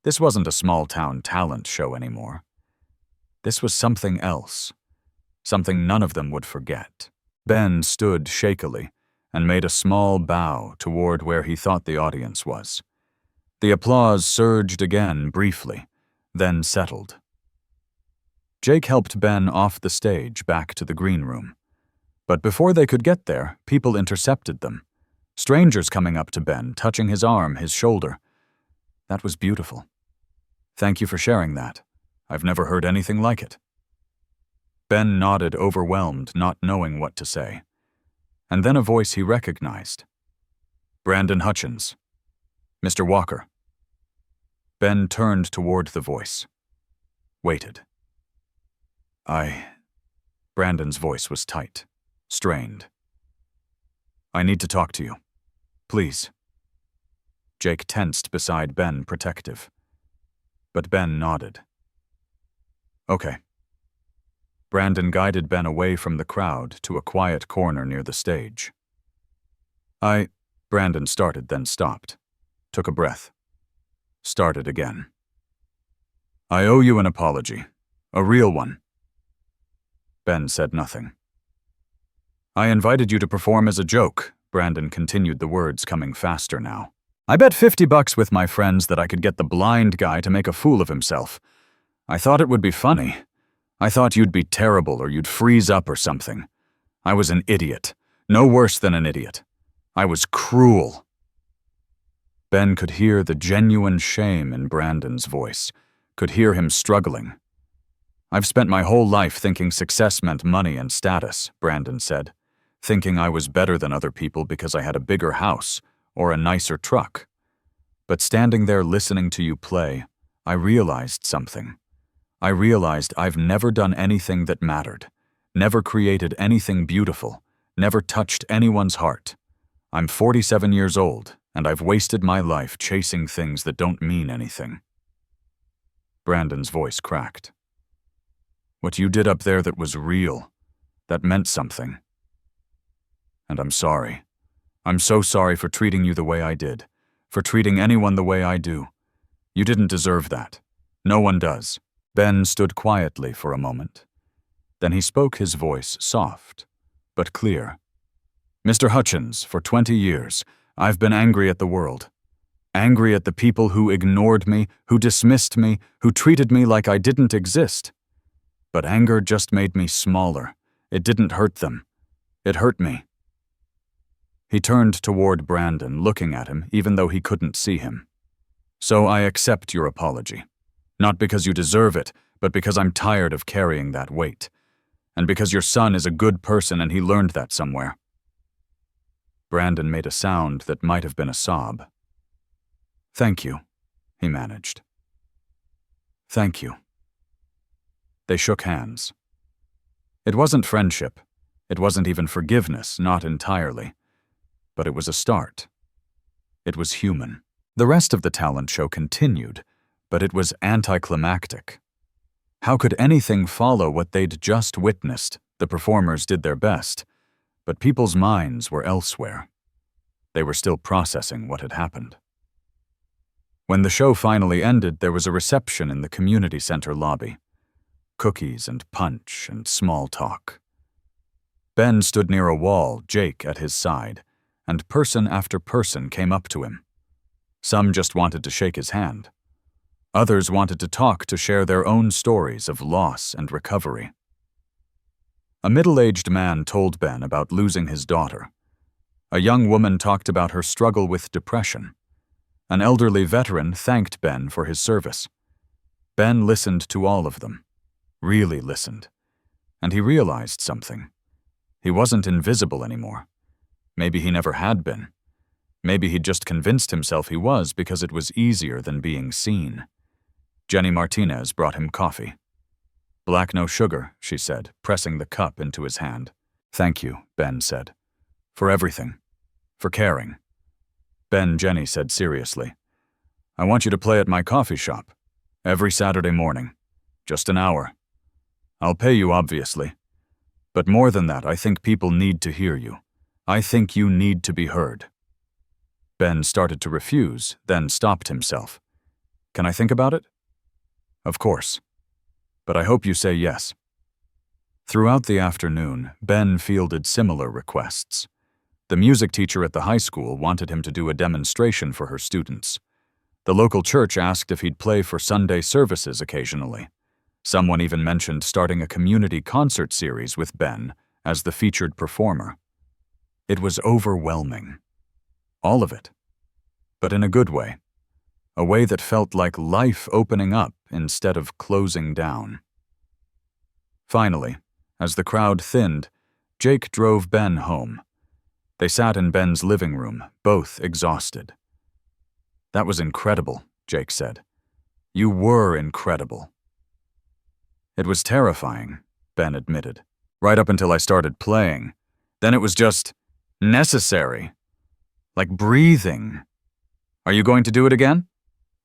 This wasn't a small-town talent show anymore. This was something else, something none of them would forget. Ben stood shakily and made a small bow toward where he thought the audience was. The applause surged again briefly, then settled. Jake helped Ben off the stage back to the green room. But before they could get there, people intercepted them. Strangers coming up to Ben, touching his arm, his shoulder. That was beautiful. Thank you for sharing that. I've never heard anything like it. Ben nodded, overwhelmed, not knowing what to say. And then a voice he recognized. Brandon Hutchins. Mr. Walker. Ben turned toward the voice. Waited. Brandon's voice was tight, strained. I need to talk to you. Please. Jake tensed beside Ben, protective. But Ben nodded. Okay. Brandon guided Ben away from the crowd to a quiet corner near the stage. Brandon started, then stopped. Took a breath. Started again. I owe you an apology. A real one. Ben said nothing. I invited you to perform as a joke. Brandon continued, the words coming faster now. I bet $50 with my friends that I could get the blind guy to make a fool of himself. I thought it would be funny. I thought you'd be terrible or you'd freeze up or something. I was an idiot. No worse than an idiot. I was cruel. Ben could hear the genuine shame in Brandon's voice, could hear him struggling. I've spent my whole life thinking success meant money and status, Brandon said, thinking I was better than other people because I had a bigger house or a nicer truck. But standing there listening to you play, I realized something. I realized I've never done anything that mattered, never created anything beautiful, never touched anyone's heart. I'm 47 years old, and I've wasted my life chasing things that don't mean anything. Brandon's voice cracked. What you did up there that was real, that meant something. And I'm sorry. I'm so sorry for treating you the way I did, for treating anyone the way I do. You didn't deserve that. No one does. Ben stood quietly for a moment. Then he spoke, his voice soft, but clear. "Mr. Hutchins, for 20 years, I've been angry at the world. Angry at the people who ignored me, who dismissed me, who treated me like I didn't exist. But anger just made me smaller. It didn't hurt them. It hurt me." He turned toward Brandon, looking at him even though he couldn't see him. "So I accept your apology. Not because you deserve it, but because I'm tired of carrying that weight. And because your son is a good person and he learned that somewhere." Brandon made a sound that might have been a sob. "Thank you," he managed. "Thank you." They shook hands. It wasn't friendship. It wasn't even forgiveness, not entirely. But it was a start. It was human. The rest of the talent show continued, but it was anticlimactic. How could anything follow what they'd just witnessed? The performers did their best, but people's minds were elsewhere. They were still processing what had happened. When the show finally ended, there was a reception in the community center lobby. Cookies and punch and small talk. Ben stood near a wall, Jake at his side, and person after person came up to him. Some just wanted to shake his hand. Others wanted to talk, to share their own stories of loss and recovery. A middle-aged man told Ben about losing his daughter. A young woman talked about her struggle with depression. An elderly veteran thanked Ben for his service. Ben listened to all of them, really listened, and he realized something. He wasn't invisible anymore. Maybe he never had been. Maybe he'd just convinced himself he was because it was easier than being seen. Jenny Martinez brought him coffee. "Black, no sugar," she said, pressing the cup into his hand. "Thank you," Ben said. "For everything. For caring." Jenny said seriously, "I want you to play at my coffee shop. Every Saturday morning. Just an hour. I'll pay you, obviously. But more than that, I think people need to hear you. I think you need to be heard." Ben started to refuse, then stopped himself. "Can I think about it?" "Of course. But I hope you say yes." Throughout the afternoon, Ben fielded similar requests. The music teacher at the high school wanted him to do a demonstration for her students. The local church asked if he'd play for Sunday services occasionally. Someone even mentioned starting a community concert series with Ben as the featured performer. It was overwhelming. All of it. But in a good way. A way that felt like life opening up instead of closing down. Finally, as the crowd thinned, Jake drove Ben home. They sat in Ben's living room, both exhausted. "That was incredible," Jake said. "You were incredible." "It was terrifying," Ben admitted, "right up until I started playing. Then it was just necessary. Like breathing. Are you going to do it again?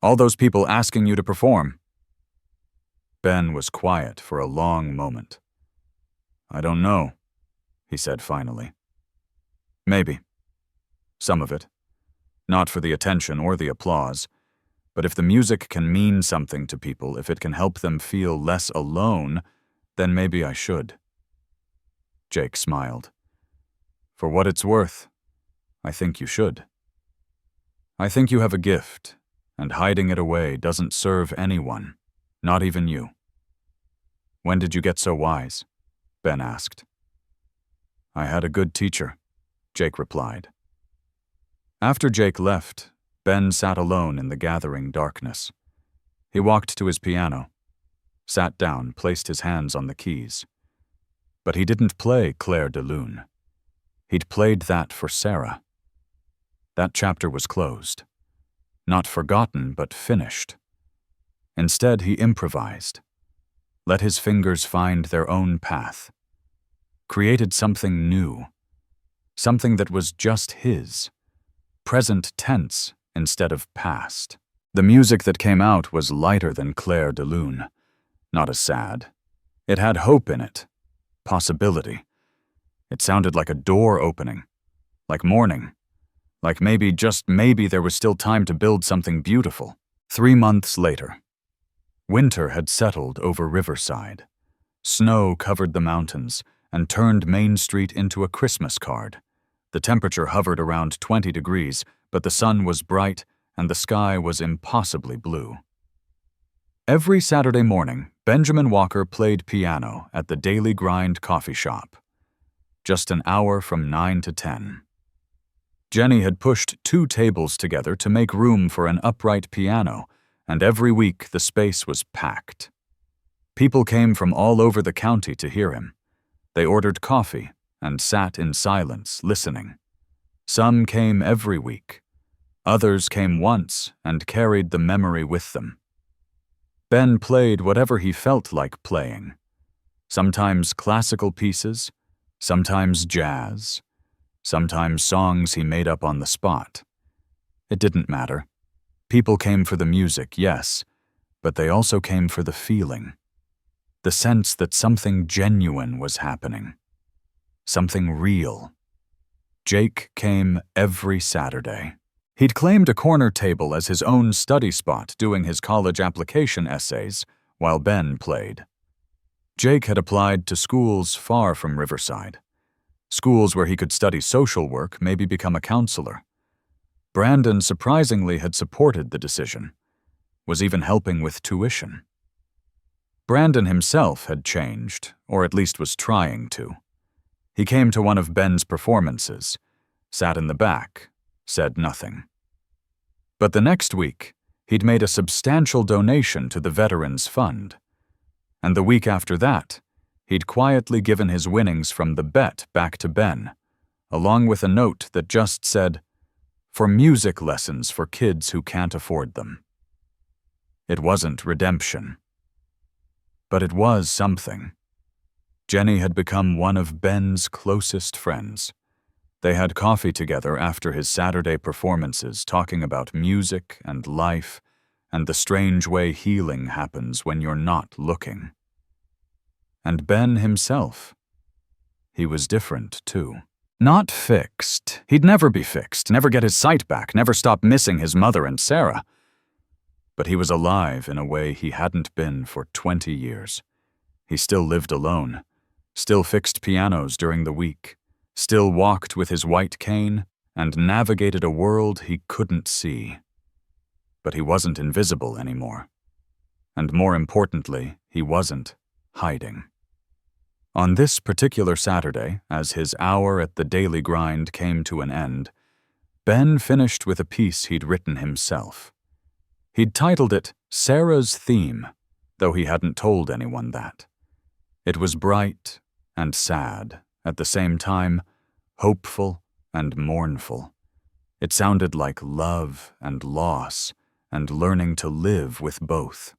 All those people asking you to perform." Ben was quiet for a long moment. "I don't know," he said finally. "Maybe. Some of it. Not for the attention or the applause, but if the music can mean something to people, if it can help them feel less alone, then maybe I should." Jake smiled. "For what it's worth, I think you should. I think you have a gift, and hiding it away doesn't serve anyone, not even you." "When did you get so wise?" Ben asked. "I had a good teacher," Jake replied. After Jake left, Ben sat alone in the gathering darkness. He walked to his piano, sat down, placed his hands on the keys. But he didn't play Clair de Lune. He'd played that for Sarah. That chapter was closed. Not forgotten, but finished. Instead, he improvised. Let his fingers find their own path. Created something new. Something that was just his. Present tense instead of past. The music that came out was lighter than Clair de Lune. Not as sad. It had hope in it. Possibility. It sounded like a door opening. Like morning. Like maybe, just maybe, there was still time to build something beautiful. 3 months later. Winter had settled over Riverside. Snow covered the mountains and turned Main Street into a Christmas card. The temperature hovered around 20 degrees, but the sun was bright and the sky was impossibly blue. Every Saturday morning, Benjamin Walker played piano at the Daily Grind coffee shop. Just an hour from 9 to 10. Jenny had pushed 2 tables together to make room for an upright piano, and every week the space was packed. People came from all over the county to hear him. They ordered coffee and sat in silence, listening. Some came every week. Others came once and carried the memory with them. Ben played whatever he felt like playing. Sometimes classical pieces, sometimes jazz, sometimes songs he made up on the spot. It didn't matter. People came for the music, yes, but they also came for the feeling. The sense that something genuine was happening. Something real. Jake came every Saturday. He'd claimed a corner table as his own study spot doing his college application essays while Ben played. Jake had applied to schools far from Riverside. Schools where he could study social work, maybe become a counselor. Brandon surprisingly had supported the decision, was even helping with tuition. Brandon himself had changed, or at least was trying to. He came to one of Ben's performances, sat in the back, said nothing. But the next week, he'd made a substantial donation to the Veterans Fund. And the week after that, he'd quietly given his winnings from the bet back to Ben, along with a note that just said, "For music lessons for kids who can't afford them." It wasn't redemption. But it was something. Jenny had become one of Ben's closest friends. They had coffee together after his Saturday performances, talking about music and life and the strange way healing happens when you're not looking. And Ben himself, he was different too. Not fixed. He'd never be fixed, never get his sight back, never stop missing his mother and Sarah. But he was alive in a way he hadn't been for 20 years. He still lived alone, still fixed pianos during the week, still walked with his white cane, and navigated a world he couldn't see. But he wasn't invisible anymore. And more importantly, he wasn't hiding. On this particular Saturday, as his hour at the Daily Grind came to an end, Ben finished with a piece he'd written himself. He'd titled it Sarah's Theme, though he hadn't told anyone that. It was bright and sad, at the same time, hopeful and mournful. It sounded like love and loss and learning to live with both.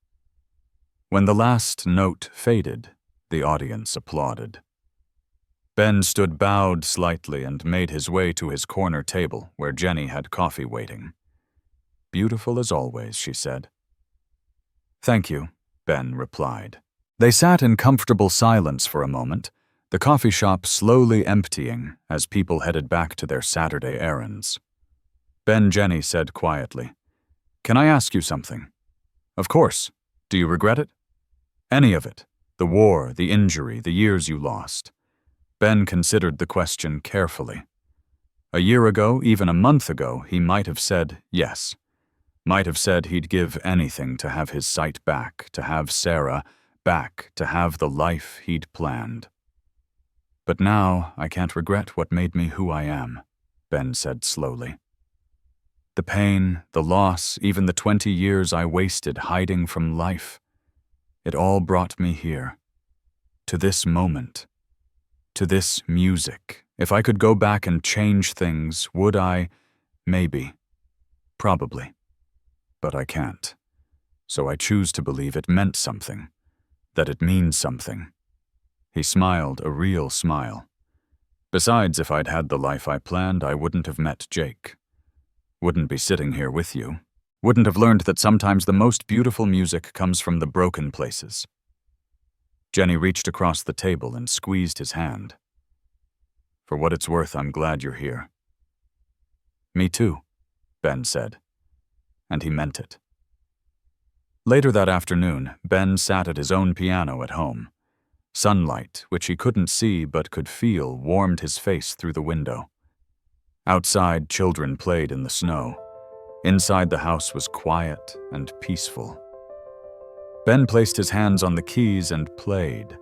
When the last note faded, the audience applauded. Ben stood bowed slightly and made his way to his corner table where Jenny had coffee waiting. "Beautiful as always," she said. "Thank you," Ben replied. They sat in comfortable silence for a moment, the coffee shop slowly emptying as people headed back to their Saturday errands. Jenny said quietly, "Can I ask you something?" "Of course. Do you regret it?" "Any of it. The war, the injury, the years you lost." Ben considered the question carefully. A year ago, even a month ago, he might have said yes. Might have said he'd give anything to have his sight back, to have Sarah back, to have the life he'd planned. "But now I can't regret what made me who I am," Ben said slowly. "The pain, the loss, even the 20 years I wasted hiding from life, it all brought me here, to this moment, to this music. If I could go back and change things, would I? Maybe. Probably. But I can't. So I choose to believe it meant something, that it means something." He smiled, a real smile. "Besides, if I'd had the life I planned, I wouldn't have met Jake. Wouldn't be sitting here with you. Wouldn't have learned that sometimes the most beautiful music comes from the broken places." Jenny reached across the table and squeezed his hand. "For what it's worth, I'm glad you're here." "Me too," Ben said. And he meant it. Later that afternoon, Ben sat at his own piano at home. Sunlight, which he couldn't see but could feel, warmed his face through the window. Outside, children played in the snow. Inside, the house was quiet and peaceful. Ben placed his hands on the keys and played,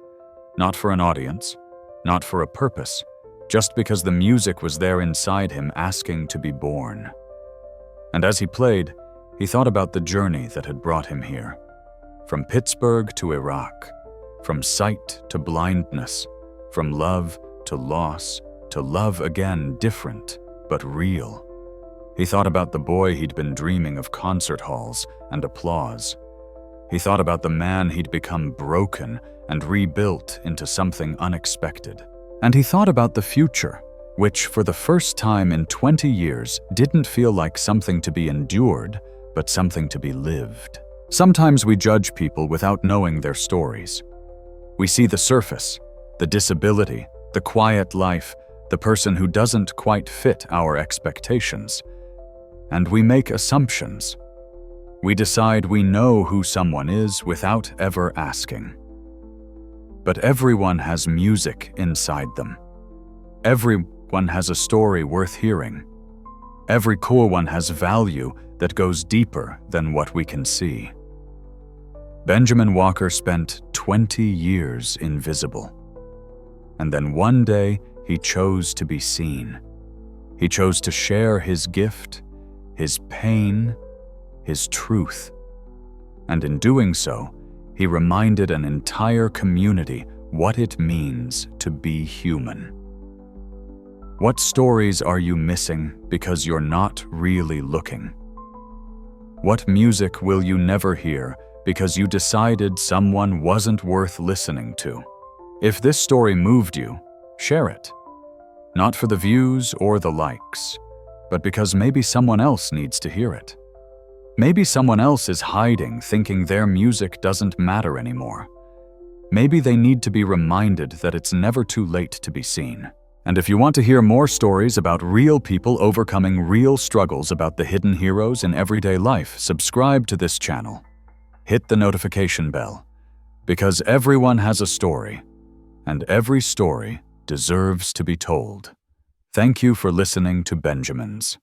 not for an audience, not for a purpose, just because the music was there inside him asking to be born. And as he played, he thought about the journey that had brought him here. From Pittsburgh to Iraq, from sight to blindness, from love to loss, to love again, different but real. He thought about the boy he'd been dreaming of concert halls and applause. He thought about the man he'd become broken and rebuilt into something unexpected. And he thought about the future, which for the first time in 20 years didn't feel like something to be endured, but something to be lived. Sometimes we judge people without knowing their stories. We see the surface, the disability, the quiet life, the person who doesn't quite fit our expectations. And we make assumptions. We decide we know who someone is without ever asking. But everyone has music inside them. Everyone has a story worth hearing. Every core one has value that goes deeper than what we can see. Benjamin Walker spent 20 years invisible. And then one day, he chose to be seen. He chose to share his gift, his pain, his truth. And in doing so, he reminded an entire community what it means to be human. What stories are you missing because you're not really looking? What music will you never hear because you decided someone wasn't worth listening to? If this story moved you, share it. Not for the views or the likes, but because maybe someone else needs to hear it. Maybe someone else is hiding, thinking their music doesn't matter anymore. Maybe they need to be reminded that it's never too late to be seen. And if you want to hear more stories about real people overcoming real struggles about the hidden heroes in everyday life, subscribe to this channel. Hit the notification bell, because everyone has a story, and every story deserves to be told. Thank you for listening to Benjamins.